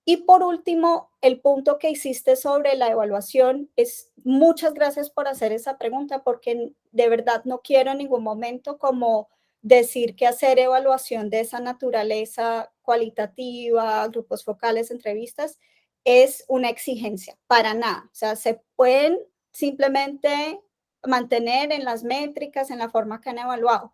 Y por último, el punto que hiciste sobre la evaluación, es muchas gracias por hacer esa pregunta, porque de verdad no quiero en ningún momento como decir que hacer evaluación de esa naturaleza cualitativa, grupos focales, entrevistas, es una exigencia, para nada. O sea, se pueden simplemente mantener en las métricas, en la forma que han evaluado.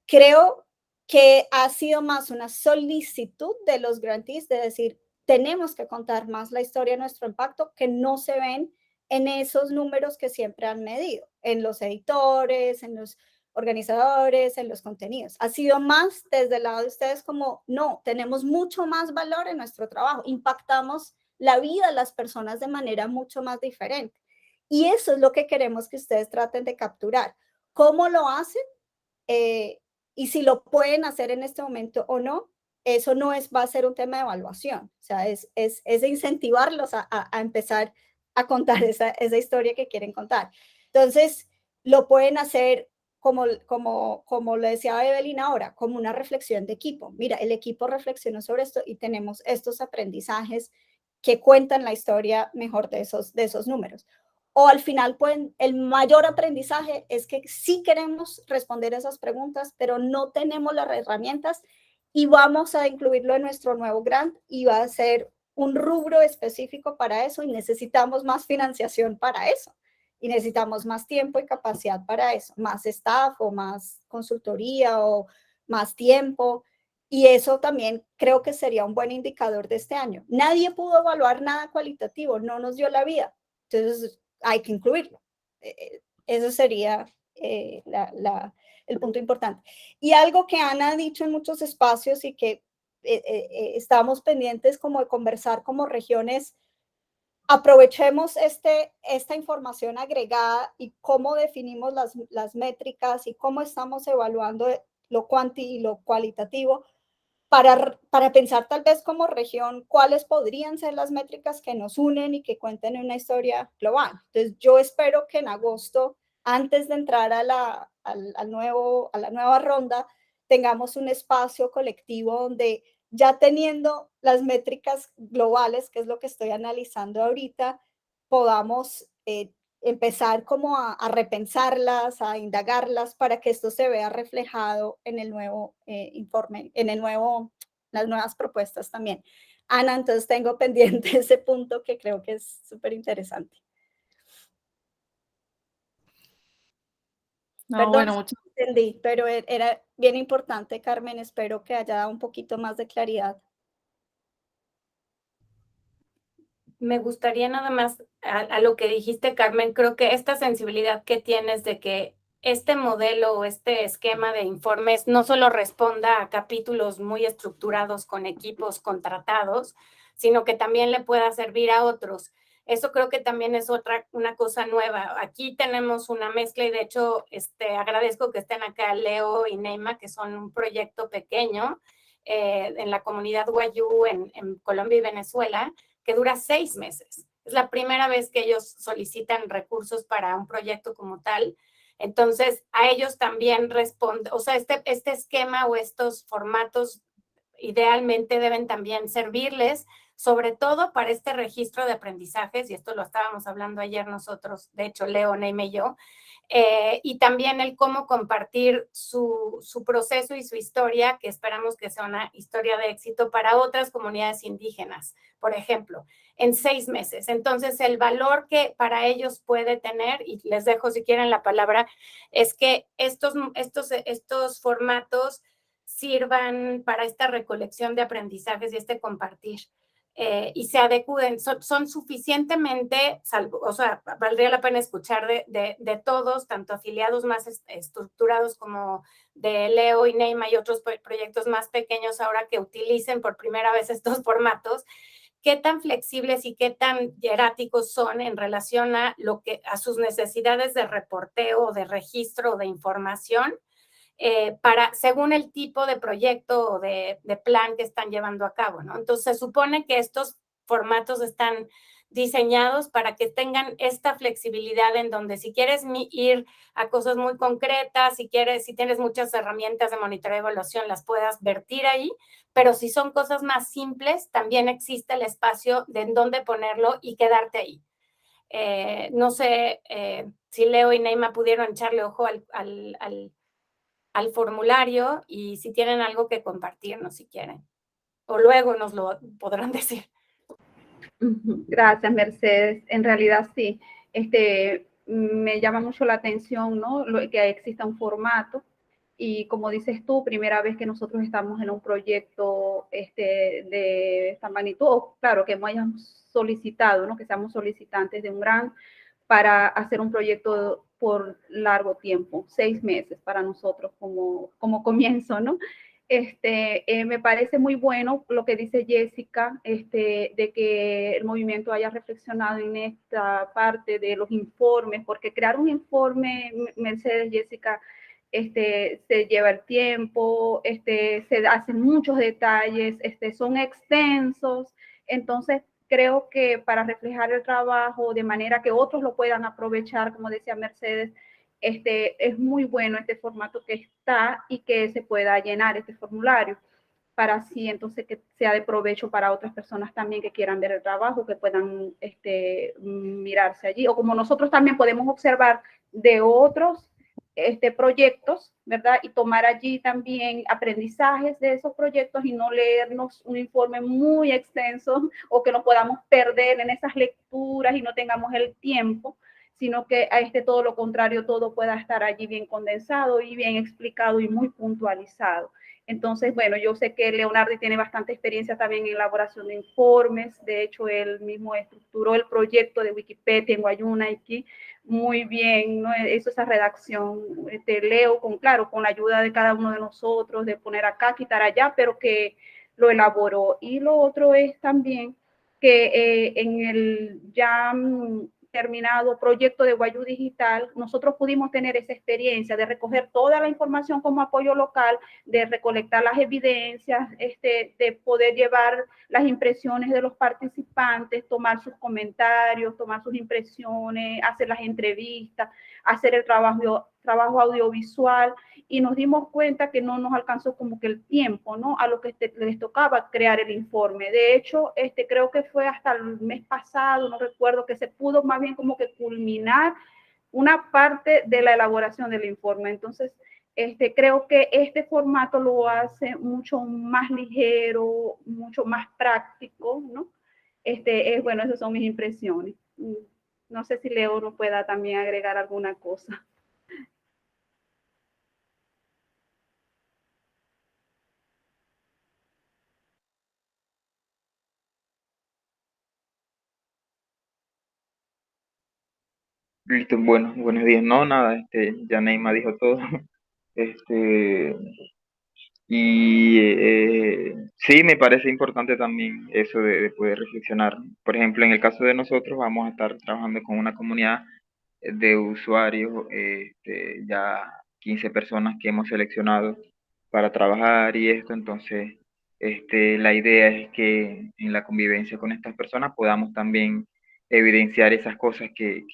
Creo que ha sido más una solicitud de los grantees de decir, tenemos que contar más la historia de nuestro impacto, que no se ven en esos números que siempre han medido, en los editores, en los organizadores, en los contenidos. Ha sido más desde el lado de ustedes como, no, tenemos mucho más valor en nuestro trabajo, impactamos la vida de las personas de manera mucho más diferente. Y eso es lo que queremos que ustedes traten de capturar. ¿Cómo lo hacen? Y si lo pueden hacer en este momento o no, eso no va a ser un tema de evaluación. O sea, es de incentivarlos a empezar a contar esa historia que quieren contar. Entonces, lo pueden hacer como le decía Evelyn ahora, como una reflexión de equipo. Mira, el equipo reflexionó sobre esto y tenemos estos aprendizajes que cuentan la historia mejor de esos números. O al final, el mayor aprendizaje es que sí queremos responder esas preguntas, pero no tenemos las herramientas, y vamos a incluirlo en nuestro nuevo grant y va a ser un rubro específico para eso, y necesitamos más financiación para eso, y necesitamos más tiempo y capacidad para eso, más staff o más consultoría o más tiempo. Y eso también creo que sería un buen indicador de este año. Nadie pudo evaluar nada cualitativo, no nos dio la vida. Entonces, hay que incluirlo. Eso sería el punto importante. Y algo que Ana ha dicho en muchos espacios y que estamos pendientes como de conversar como regiones, aprovechemos esta información agregada y cómo definimos las métricas y cómo estamos evaluando lo cuanti y lo cualitativo, para pensar tal vez como región cuáles podrían ser las métricas que nos unen y que cuenten una historia global. Entonces, yo espero que en agosto, antes de entrar a la nueva ronda, tengamos un espacio colectivo donde, ya teniendo las métricas globales, que es lo que estoy analizando ahorita, podamos empezar como a repensarlas, a indagarlas, para que esto se vea reflejado en el nuevo informe, en el nuevo las nuevas propuestas también. Ana, entonces tengo pendiente ese punto que creo que es súper interesante. No, Perdón, bueno, si muchas no entendí, pero era bien importante, Carmen. Espero que haya dado un poquito más de claridad. Me gustaría nada más a lo que dijiste, Carmen, creo que esta sensibilidad que tienes de que este modelo o este esquema de informes no solo responda a capítulos muy estructurados con equipos contratados, sino que también le pueda servir a otros. Eso creo que también es una cosa nueva. Aquí tenemos una mezcla y de hecho agradezco que estén acá Leo y Neima, que son un proyecto pequeño en la comunidad Wayuu en Colombia y Venezuela, que dura 6 meses. Es la primera vez que ellos solicitan recursos para un proyecto como tal. Entonces, a ellos también responde, o sea, este esquema o estos formatos idealmente deben también servirles, sobre todo para este registro de aprendizajes, y esto lo estábamos hablando ayer nosotros, de hecho, Leo, Neime y yo, y también el cómo compartir su proceso y su historia, que esperamos que sea una historia de éxito para otras comunidades indígenas, por ejemplo, en 6 meses. Entonces, el valor que para ellos puede tener, y les dejo si quieren la palabra, es que estos formatos sirvan para esta recolección de aprendizajes y este compartir. Y se adecúen, son suficientemente, o sea, valdría la pena escuchar de todos, tanto afiliados más estructurados como de Leo y Neima y otros proyectos más pequeños ahora que utilicen por primera vez estos formatos, qué tan flexibles y qué tan hieráticos son en relación a sus necesidades de reporteo o de registro o de información, según el tipo de proyecto o de plan que están llevando a cabo, ¿no? Entonces, se supone que estos formatos están diseñados para que tengan esta flexibilidad en donde si quieres ir a cosas muy concretas, si tienes muchas herramientas de monitoreo y evaluación, las puedas vertir ahí, pero si son cosas más simples, también existe el espacio de en dónde ponerlo y quedarte ahí. No sé si Leo y Neima pudieron echarle ojo al formulario y si tienen algo que compartirnos, si quieren. O luego nos lo podrán decir. Gracias, Mercedes. En realidad sí, me llama mucho la atención, ¿no? Que exista un formato y como dices tú, primera vez que nosotros estamos en un proyecto de esta magnitud, o claro, que hayamos solicitado, ¿no? Que seamos solicitantes de un grant para hacer un proyecto por largo tiempo, 6 meses para nosotros como comienzo, ¿no? Me parece muy bueno lo que dice Jessica, de que el movimiento haya reflexionado en esta parte de los informes, porque crear un informe, Mercedes, Jessica, se lleva el tiempo, se hacen muchos detalles, son extensos, entonces creo que para reflejar el trabajo de manera que otros lo puedan aprovechar, como decía Mercedes, es muy bueno este formato que está y que se pueda llenar este formulario para así entonces que sea de provecho para otras personas también que quieran ver el trabajo, que puedan mirarse allí, o como nosotros también podemos observar de otros proyectos, ¿verdad? Y tomar allí también aprendizajes de esos proyectos y no leernos un informe muy extenso o que nos podamos perder en esas lecturas y no tengamos el tiempo, sino que a todo lo contrario, todo pueda estar allí bien condensado y bien explicado y muy puntualizado. Entonces, bueno, yo sé que Leonardo tiene bastante experiencia también en elaboración de informes. De hecho, él mismo estructuró el proyecto de Wikipedia en Wayuu-Naiki muy bien, ¿no? Eso, esa redacción. Leo, claro, con la ayuda de cada uno de nosotros, de poner acá, quitar allá, pero que lo elaboró. Y lo otro es también que en el ya terminado proyecto de Wayuu Digital, nosotros pudimos tener esa experiencia de recoger toda la información como apoyo local, de recolectar las evidencias, de poder llevar las impresiones de los participantes, tomar sus comentarios, tomar sus impresiones, hacer las entrevistas, hacer el trabajo audiovisual, y nos dimos cuenta que no nos alcanzó como que el tiempo, ¿no? A lo que les tocaba crear el informe. De hecho, creo que fue hasta el mes pasado, no recuerdo, que se pudo más bien como que culminar una parte de la elaboración del informe. Entonces, Creo que este formato lo hace mucho más ligero, mucho más práctico, ¿no? Bueno, esas son mis impresiones. No sé si Leo nos pueda también agregar alguna cosa. Listo, bueno, buenos días. No, nada, ya Neymar dijo todo. Este, sí, me parece importante también eso de poder reflexionar. Por ejemplo, en el caso de nosotros, vamos a estar trabajando con una comunidad de usuarios, ya 15 personas que hemos seleccionado para trabajar y esto. Entonces, la idea es que en la convivencia con estas personas podamos también evidenciar esas cosas que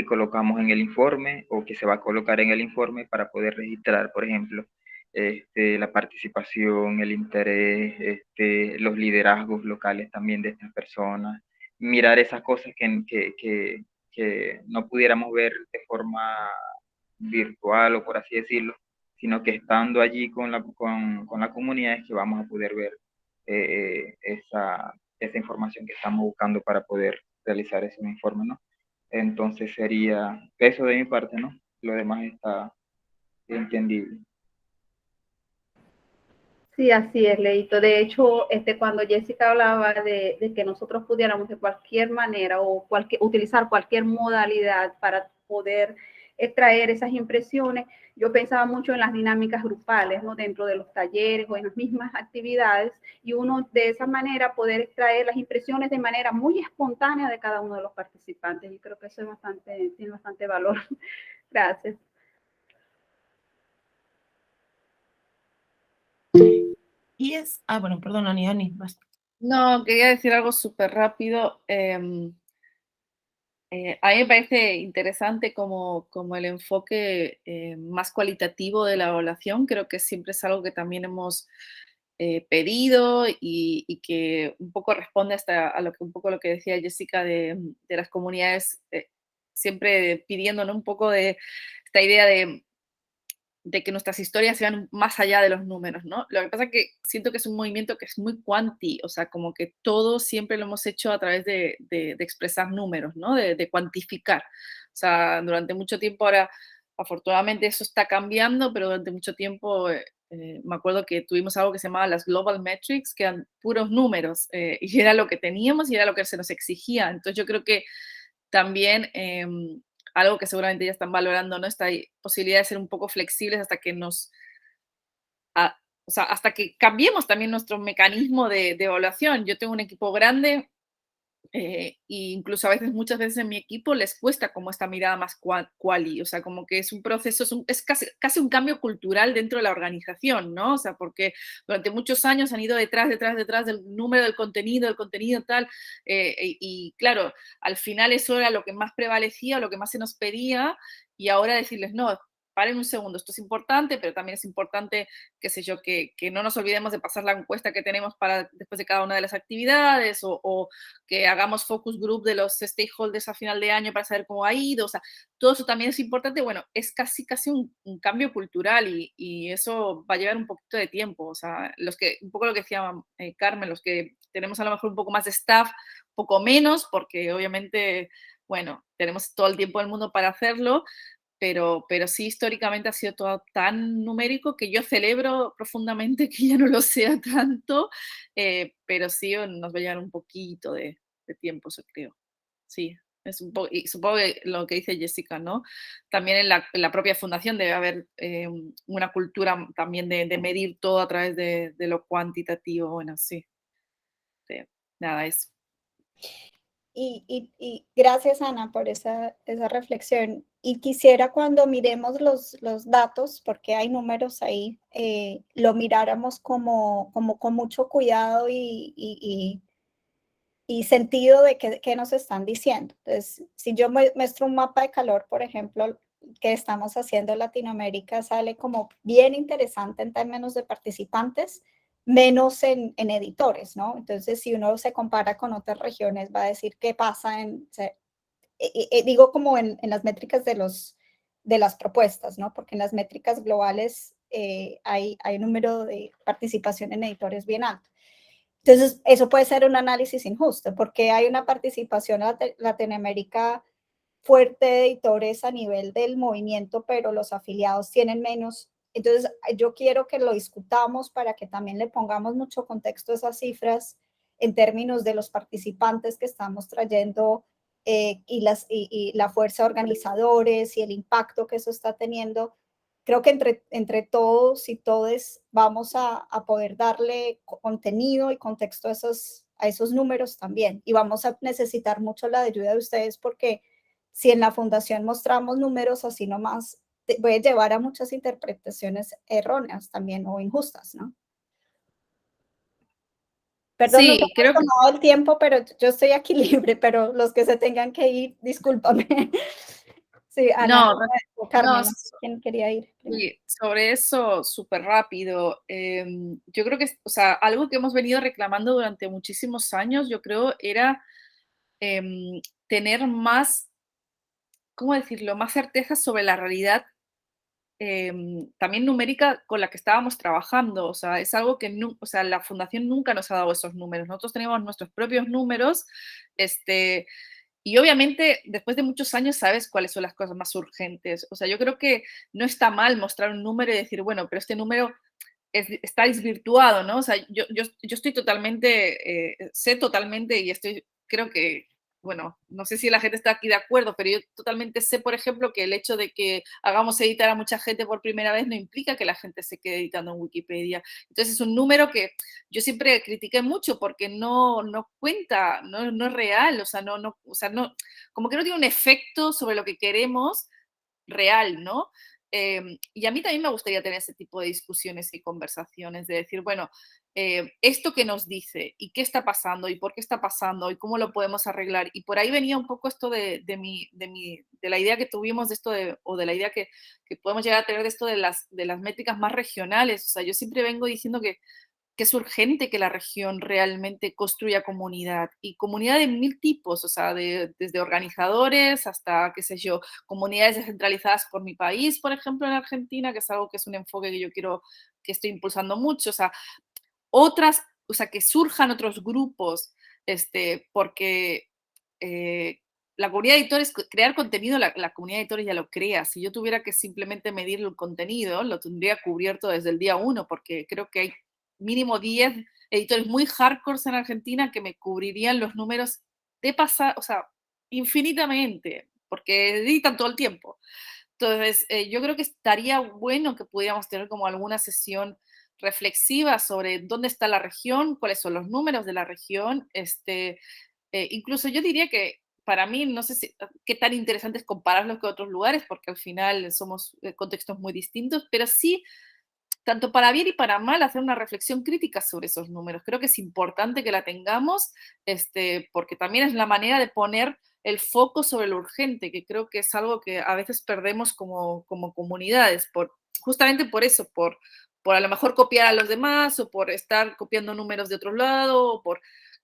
colocamos en el informe o que se va a colocar en el informe para poder registrar, por ejemplo, la participación, el interés, los liderazgos locales también de estas personas, mirar esas cosas que no pudiéramos ver de forma virtual o por así decirlo, sino que estando allí con la comunidad es que vamos a poder ver esa información que estamos buscando para poder realizar ese informe, ¿no? Entonces sería eso de mi parte, ¿no? Lo demás está entendible. Sí, así es, Leito. De hecho, cuando Jessica hablaba de que nosotros pudiéramos de cualquier manera o utilizar cualquier modalidad para poder extraer esas impresiones, yo pensaba mucho en las dinámicas grupales, ¿no? Dentro de los talleres o en las mismas actividades, y uno de esa manera poder extraer las impresiones de manera muy espontánea de cada uno de los participantes. Y creo que eso tiene bastante valor. Gracias. Y bueno, perdón, Ani, vas. No, quería decir algo súper rápido. A mí me parece interesante como el enfoque más cualitativo de la evaluación. Creo que siempre es algo que también hemos pedido y que un poco responde a un poco lo que decía Jessica de las comunidades, siempre pidiéndonos un poco de esta idea de que nuestras historias sean más allá de los números, ¿no? Lo que pasa es que siento que es un movimiento que es muy cuanti, o sea, como que todo siempre lo hemos hecho a través de expresar números, ¿no? De cuantificar. O sea, durante mucho tiempo ahora, afortunadamente eso está cambiando, pero durante mucho tiempo me acuerdo que tuvimos algo que se llamaba las Global Metrics, que eran puros números, y era lo que teníamos y era lo que se nos exigía. Entonces yo creo que también algo que seguramente ya están valorando, ¿no? Esta posibilidad de ser un poco flexibles hasta que o sea, hasta que cambiemos también nuestro mecanismo de evaluación. Yo tengo un equipo grande, e incluso a veces, muchas veces en mi equipo les cuesta como esta mirada más quali, o sea, como que es un proceso, es casi un cambio cultural dentro de la organización, ¿no? O sea, porque durante muchos años han ido detrás del número del contenido tal, y claro, al final eso era lo que más prevalecía, lo que más se nos pedía, y ahora decirles, no, paren un segundo, esto es importante, pero también es importante, qué sé yo, que no nos olvidemos de pasar la encuesta que tenemos para después de cada una de las actividades, o que hagamos focus group de los stakeholders a final de año para saber cómo ha ido, o sea, todo eso también es importante. Bueno, es casi un cambio cultural y eso va a llevar un poquito de tiempo, o sea, un poco lo que decía Carmen, los que tenemos a lo mejor un poco más de staff, un poco menos, porque obviamente, bueno, tenemos todo el tiempo del mundo para hacerlo, pero sí, históricamente ha sido todo tan numérico que yo celebro profundamente que ya no lo sea tanto, pero sí nos va a llevar un poquito de tiempo, eso creo. Sí, y supongo que lo que dice Jessica, ¿no? También en la propia fundación debe haber una cultura también de medir todo a través de lo cuantitativo, bueno, sí. Nada, eso. Y gracias, Ana, por esa reflexión. Y quisiera, cuando miremos los datos, porque hay números ahí, lo miráramos como con mucho cuidado y sentido de qué nos están diciendo. Entonces, si yo muestro un mapa de calor, por ejemplo, que estamos haciendo en Latinoamérica, sale como bien interesante en términos de participantes, menos en editores, ¿no? Entonces, si uno se compara con otras regiones, va a decir qué pasa digo como en las métricas de de las propuestas, ¿no? Porque en las métricas globales hay un número de participación en editores bien alto. Entonces, eso puede ser un análisis injusto, porque hay una participación en Latinoamérica fuerte de editores a nivel del movimiento, pero los afiliados tienen menos. Entonces, yo quiero que lo discutamos para que también le pongamos mucho contexto a esas cifras en términos de los participantes que estamos trayendo y la fuerza de organizadores y el impacto que eso está teniendo. Creo que entre todos y todes vamos a poder darle contenido y contexto a esos números también. Y vamos a necesitar mucho la ayuda de ustedes porque si en la fundación mostramos números así nomás, puede llevar a muchas interpretaciones erróneas también o injustas, ¿no? Perdón, no Sí, hemos creo que tomado el tiempo, pero yo estoy aquí libre, pero los que se tengan que ir, discúlpame. Sí, Ana no, o Carmen, no, no sé quién quería ir primero. sí, sobre eso, súper rápido. Yo creo que, o sea, algo que hemos venido reclamando durante muchísimos años, yo creo, era tener más, ¿cómo decirlo?, más certeza sobre la realidad también numérica con la que estábamos trabajando. O sea, es algo que o sea, la fundación nunca nos ha dado esos números. Nosotros teníamos nuestros propios números, y obviamente después de muchos años sabes cuáles son las cosas más urgentes. O sea, yo creo que no está mal mostrar un número y decir, bueno, pero este número está desvirtuado, ¿no? O sea, yo estoy totalmente, sé totalmente y creo que, bueno, no sé si la gente está aquí de acuerdo, pero yo totalmente sé, por ejemplo, que el hecho de que hagamos editar a mucha gente por primera vez no implica que la gente se quede editando en Wikipedia. Entonces es un número que yo siempre critiqué mucho porque no cuenta, no es real, o sea, como que no tiene un efecto sobre lo que queremos real, ¿no? Y a mí también me gustaría tener ese tipo de discusiones y conversaciones, de decir, bueno, esto que nos dice y qué está pasando y por qué está pasando y cómo lo podemos arreglar. Y por ahí venía un poco esto de la idea que tuvimos de esto o de la idea que podemos llegar a tener de esto de las métricas más regionales. O sea, yo siempre vengo diciendo que es urgente que la región realmente construya comunidad y comunidad de 1000 tipos, o sea, desde organizadores hasta, qué sé yo, comunidades descentralizadas por mi país, por ejemplo, en Argentina, que es algo que es un enfoque que yo que estoy impulsando mucho, o sea, o sea, que surjan otros grupos, porque la comunidad de editores, crear contenido, la comunidad de editores ya lo crea. Si yo tuviera que simplemente medir el contenido, lo tendría cubierto desde el día 1, porque creo que hay mínimo 10 editores muy hardcore en Argentina que me cubrirían los números o sea, infinitamente, porque editan todo el tiempo. Entonces, yo creo que estaría bueno que pudiéramos tener como alguna sesión reflexiva sobre dónde está la región, cuáles son los números de la región. Incluso yo diría que para mí, no sé qué tan interesante es compararlos con otros lugares, porque al final somos contextos muy distintos, pero sí, tanto para bien y para mal, hacer una reflexión crítica sobre esos números. Creo que es importante que la tengamos, porque también es la manera de poner el foco sobre lo urgente, que creo que es algo que a veces perdemos como comunidades, justamente por eso, por a lo mejor copiar a los demás o por estar copiando números de otro lado,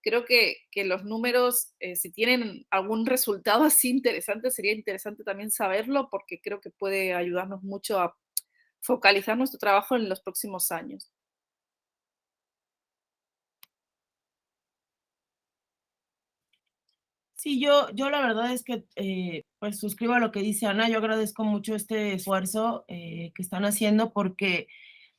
creo que los números, si tienen algún resultado así interesante, sería interesante también saberlo porque creo que puede ayudarnos mucho a focalizar nuestro trabajo en los próximos años. Sí, yo la verdad es que pues suscribo a lo que dice Ana. Yo agradezco mucho este esfuerzo que están haciendo porque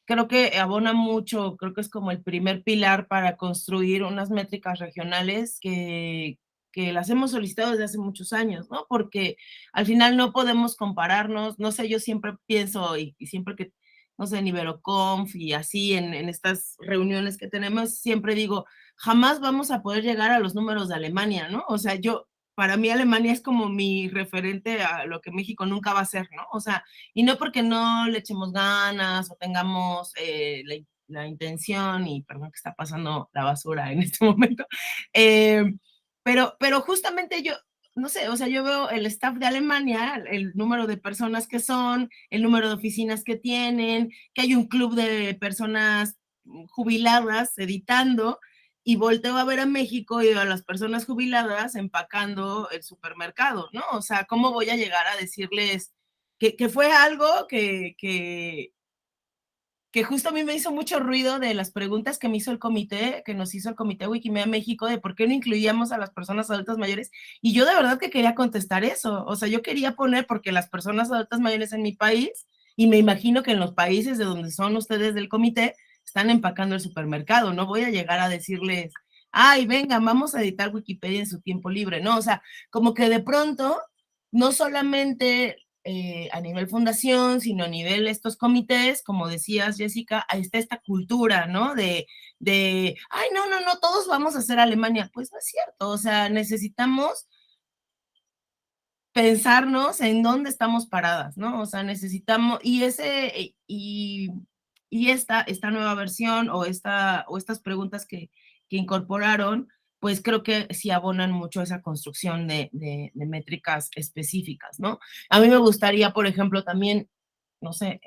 creo que abona mucho, creo que es como el primer pilar para construir unas métricas regionales que las hemos solicitado desde hace muchos años, ¿no? Porque al final no podemos compararnos, no sé, yo siempre pienso y siempre que, no sé, en Iberoconf y así en estas reuniones que tenemos, siempre digo, jamás vamos a poder llegar a los números de Alemania, ¿no? O sea, para mí Alemania es como mi referente a lo que México nunca va a ser, ¿no? O sea, y no porque no le echemos ganas o tengamos la intención, y perdón que está pasando la basura en este momento, pero justamente yo, no sé, o sea, yo veo el staff de Alemania, el número de personas que son, el número de oficinas que tienen, que hay un club de personas jubiladas editando, y volteo a ver a México y a las personas jubiladas empacando el supermercado, ¿no? O sea, ¿cómo voy a llegar a decirles, que fue algo que justo a mí me hizo mucho ruido de las preguntas que me hizo el comité, que nos hizo el Comité Wikimedia México, de por qué no incluíamos a las personas adultas mayores, y yo de verdad que quería contestar eso, o sea, yo quería poner, porque las personas adultas mayores en mi país, y me imagino que en los países de donde son ustedes del comité, están empacando el supermercado, no voy a llegar a decirles, ay, venga, vamos a editar Wikipedia en su tiempo libre, no, o sea, como que de pronto, no solamente a nivel fundación, sino a nivel estos comités, como decías, Jessica, ahí está esta cultura, ¿no? Ay, no, todos vamos a hacer Alemania. Pues no es cierto, o sea, necesitamos pensarnos en dónde estamos paradas, ¿no? O sea, necesitamos, y esta nueva versión o estas preguntas que incorporaron, pues creo que sí abonan mucho esa construcción de métricas específicas, ¿no? A mí me gustaría, por ejemplo, también, no sé,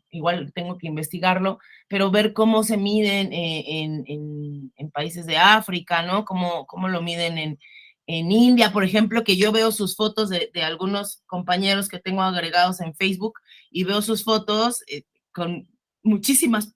igual tengo que investigarlo, pero ver cómo se miden en países de África, ¿no? Cómo lo miden en India, por ejemplo, que yo veo sus fotos de algunos compañeros que tengo agregados en Facebook y veo sus fotos con muchísimos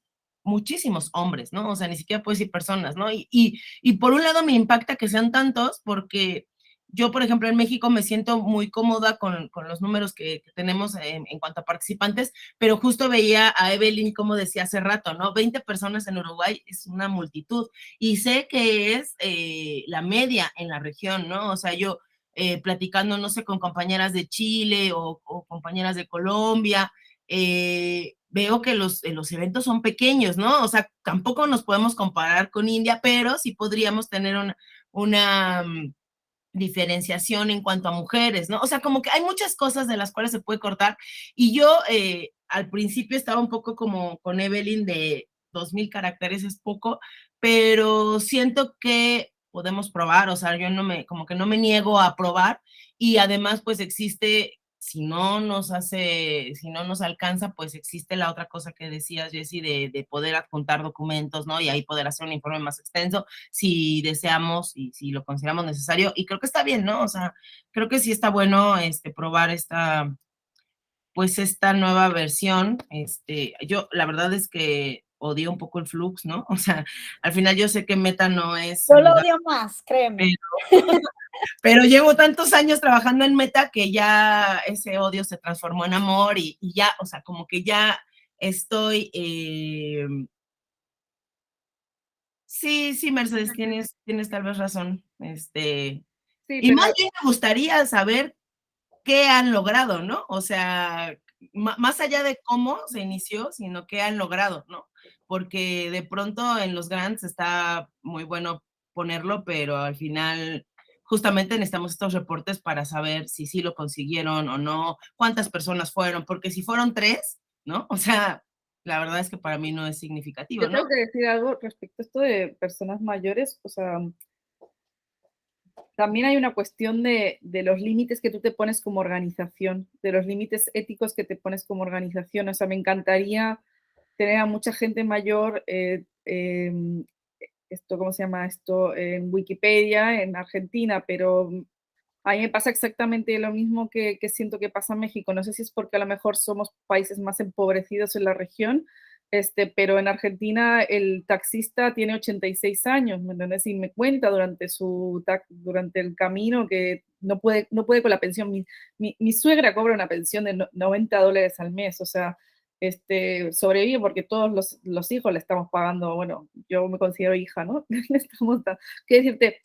hombres, ¿no? O sea, ni siquiera puedo decir personas, ¿no? Y por un lado me impacta que sean tantos porque yo, por ejemplo, en México me siento muy cómoda con los números que tenemos en cuanto a participantes, pero justo veía a Evelyn, como decía hace rato, ¿no? 20 personas en Uruguay es una multitud y sé que es la media en la región, ¿no? O sea, yo platicando, no sé, con compañeras de Chile o compañeras de Colombia, veo que los eventos son pequeños, ¿no? O sea, tampoco nos podemos comparar con India, pero sí podríamos tener una diferenciación en cuanto a mujeres, ¿no? O sea, como que hay muchas cosas de las cuales se puede cortar. Y yo al principio estaba un poco como con Evelyn de 2000 caracteres es poco, pero siento que podemos probar, o sea, yo como que no me niego a probar y además pues existe, si no nos alcanza, pues existe la otra cosa que decías, Jessie, de poder adjuntar documentos, ¿no? Y ahí poder hacer un informe más extenso si deseamos y si lo consideramos necesario. Y creo que está bien, ¿no? O sea, creo que sí está bueno probar esta nueva versión. Yo la verdad es que odio un poco el Flux, ¿no? O sea, al final yo sé que Meta no es... Yo lo odio más, créeme. Pero llevo tantos años trabajando en Meta que ya ese odio se transformó en amor y ya, o sea, como que ya estoy... Sí, Mercedes, tienes tal vez razón. Sí, y más bien me gustaría saber qué han logrado, ¿no? O sea, más allá de cómo se inició, sino qué han logrado, ¿no? Porque de pronto en los grants está muy bueno ponerlo, pero al final justamente necesitamos estos reportes para saber si sí lo consiguieron o no, cuántas personas fueron, porque si fueron 3, ¿no? O sea, la verdad es que para mí no es significativo, Yo ¿no? tengo que decir algo respecto a esto de personas mayores, o sea, también hay una cuestión de los límites que tú te pones como organización, de los límites éticos que te pones como organización. O sea, me encantaría tener a mucha gente mayor, ¿cómo se llama esto? En Wikipedia, en Argentina, pero a mí me pasa exactamente lo mismo que siento que pasa en México. No sé si es porque a lo mejor somos países más empobrecidos en la región, pero en Argentina el taxista tiene 86 años, ¿me entiendes? Y me cuenta durante el camino que no puede con la pensión. Mi suegra cobra una pensión de $90 al mes, o sea, sobrevive porque todos los hijos le estamos pagando, bueno, yo me considero hija, ¿no? Quiero decirte,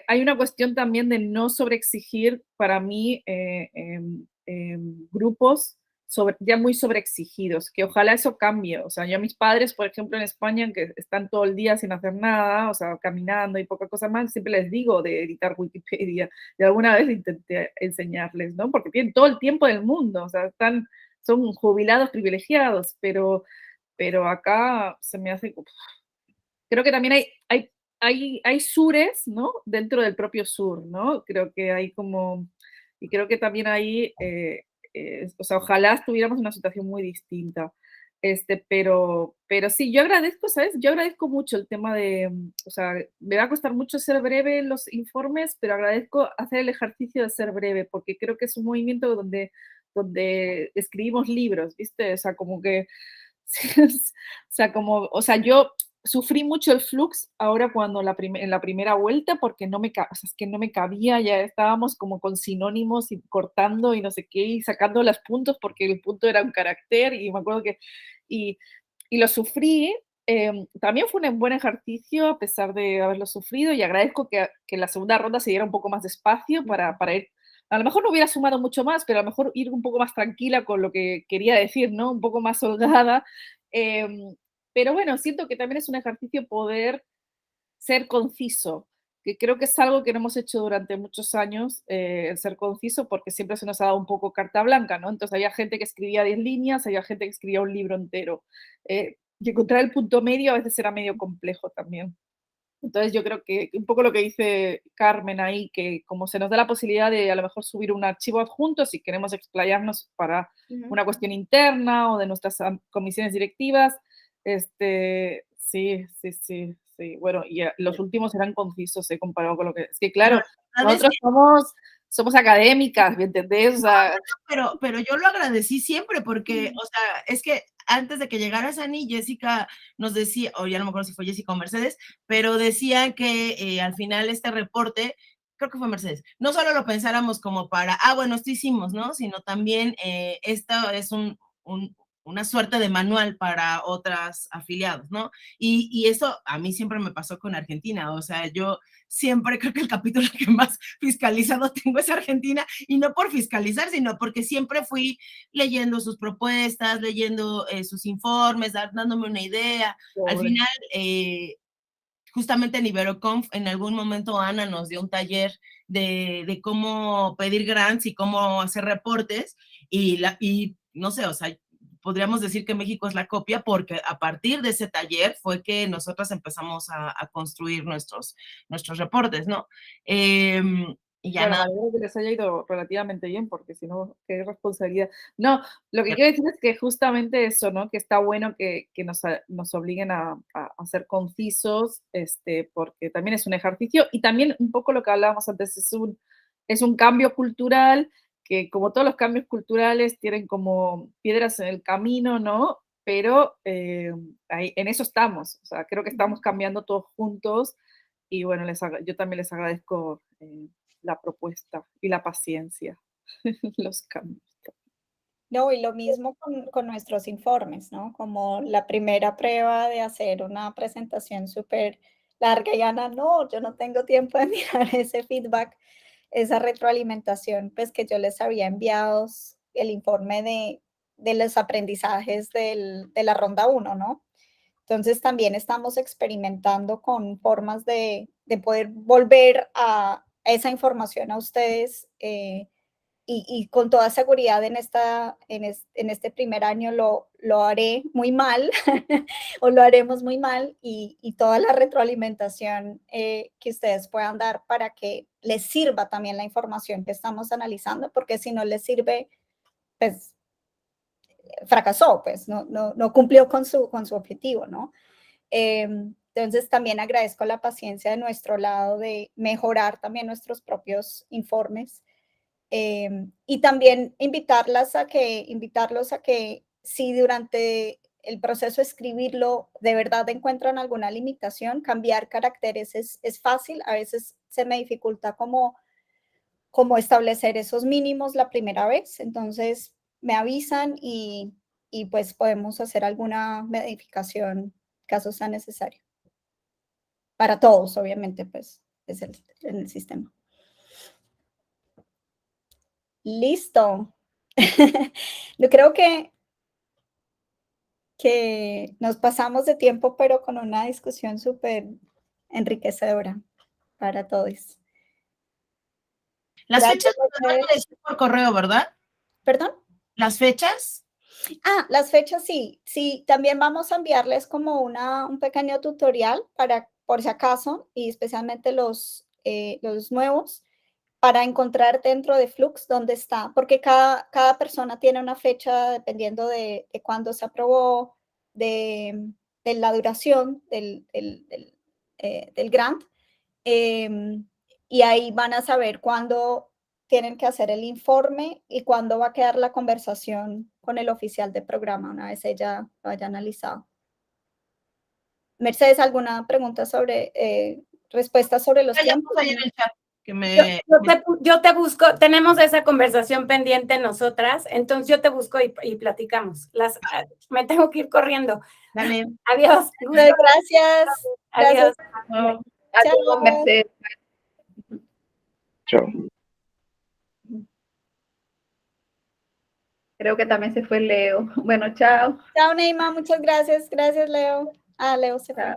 hay una cuestión también de no sobreexigir para mí grupos ya muy sobreexigidos, que ojalá eso cambie. O sea, yo a mis padres, por ejemplo, en España, que están todo el día sin hacer nada, o sea, caminando y poca cosa más, siempre les digo de editar Wikipedia. Y alguna vez intenté enseñarles, ¿no? Porque tienen todo el tiempo del mundo, o sea, son jubilados privilegiados, pero acá se me hace... Creo que también hay sures, ¿no? Dentro del propio sur, ¿no? Creo que hay y creo que también ahí, o sea, ojalá estuviéramos en una situación muy distinta. Pero sí, yo agradezco, ¿sabes? Yo agradezco mucho el tema o sea, me va a costar mucho ser breve en los informes, pero agradezco hacer el ejercicio de ser breve, porque creo que es un movimiento donde donde escribimos libros, ¿viste? O sea, como que, o sea, como, o sea, yo sufrí mucho el flux ahora cuando en la primera vuelta porque o sea, es que no me cabía, ya estábamos como con sinónimos y cortando y no sé qué, y sacando los puntos porque el punto era un carácter y me acuerdo que, y, y lo sufrí. También fue un buen ejercicio a pesar de haberlo sufrido y agradezco que la segunda ronda se diera un poco más despacio para ir, a lo mejor no hubiera sumado mucho más, pero a lo mejor ir un poco más tranquila con lo que quería decir, ¿no? Un poco más holgada. Pero bueno, siento que también es un ejercicio poder ser conciso, que creo que es algo que no hemos hecho durante muchos años, el ser conciso, porque siempre se nos ha dado un poco carta blanca, ¿no? Entonces había gente que escribía 10 líneas, había gente que escribía un libro entero. Y encontrar el punto medio a veces era medio complejo también. Entonces yo creo que un poco lo que dice Carmen ahí, que como se nos da la posibilidad de a lo mejor subir un archivo adjunto si queremos explayarnos para una cuestión interna o de nuestras comisiones directivas, sí, sí, sí, sí. Bueno, y los últimos eran concisos, comparado con lo que... Es que claro, nosotros somos académicas, ¿me entendés? O sea, pero yo lo agradecí siempre porque, o sea, es que antes de que llegara Sani, Jessica nos decía, o ya no me acuerdo si fue Jessica o Mercedes, pero decían que al final este reporte, creo que fue Mercedes, no solo lo pensáramos como para, bueno, esto hicimos, ¿no? Sino también esto es una suerte de manual para otras afiliados, ¿no? Y eso a mí siempre me pasó con Argentina, o sea, yo siempre creo que el capítulo que más fiscalizado tengo es Argentina, y no por fiscalizar, sino porque siempre fui leyendo sus propuestas, leyendo sus informes, dándome una idea. Pobre. Al final, justamente en Iberoconf, en algún momento Ana nos dio un taller de cómo pedir grants y cómo hacer reportes, y no sé, o sea, podríamos decir que México es la copia porque a partir de ese taller fue que nosotros empezamos a construir nuestros reportes, ¿no? Y ya bueno, nada. me alegro que les haya ido relativamente bien, porque si no, qué responsabilidad. No, lo que quiero decir es que justamente eso, ¿no? Que está bueno que nos obliguen a ser concisos, porque también es un ejercicio y también un poco lo que hablábamos antes, es un cambio cultural que como todos los cambios culturales tienen como piedras en el camino, ¿no? Pero en eso estamos, o sea, creo que estamos cambiando todos juntos y bueno, yo también les agradezco la propuesta y la paciencia, los cambios. No, y lo mismo con nuestros informes, ¿no? Como la primera prueba de hacer una presentación súper larga y Ana, no, yo no tengo tiempo de mirar ese feedback, esa retroalimentación, pues que yo les había enviado el informe de los aprendizajes de la ronda 1, ¿no? Entonces también estamos experimentando con formas de poder volver a esa información a ustedes y con toda seguridad en este primer año lo haré muy mal o lo haremos muy mal y toda la retroalimentación que ustedes puedan dar para que les sirva también la información que estamos analizando, porque si no les sirve, pues fracasó, pues no cumplió con su objetivo, ¿no? Entonces también agradezco la paciencia de nuestro lado de mejorar también nuestros propios informes. Y también invitarlos a que si durante el proceso de escribirlo de verdad encuentran alguna limitación, cambiar caracteres es fácil, a veces se me dificulta como establecer esos mínimos la primera vez, entonces me avisan y pues podemos hacer alguna modificación caso sea necesario. Para todos, obviamente, pues es en el sistema. Listo. Yo creo que nos pasamos de tiempo, pero con una discusión súper enriquecedora para todos. Las Gracias fechas las van a decir por correo, ¿verdad? ¿Perdón? ¿Las fechas? Las fechas sí. Sí, también vamos a enviarles como un pequeño tutorial para, por si acaso, y especialmente los nuevos, para encontrar dentro de Flux dónde está, porque cada persona tiene una fecha dependiendo de cuándo se aprobó, de la duración del grant, y ahí van a saber cuándo tienen que hacer el informe y cuándo va a quedar la conversación con el oficial de programa una vez ella lo haya analizado. Mercedes, ¿alguna pregunta sobre, respuesta sobre los tiempos? Ahí en el chat, que me... Yo te busco, tenemos esa conversación pendiente nosotras, entonces yo te busco y platicamos. Me tengo que ir corriendo. Dale. Adiós. Gracias. Adiós. No. Adiós, Mercedes. Chao. Creo que también se fue Leo. Bueno, chao. Chao, Neima, muchas gracias. Gracias, Leo. Leo se fue. Chao.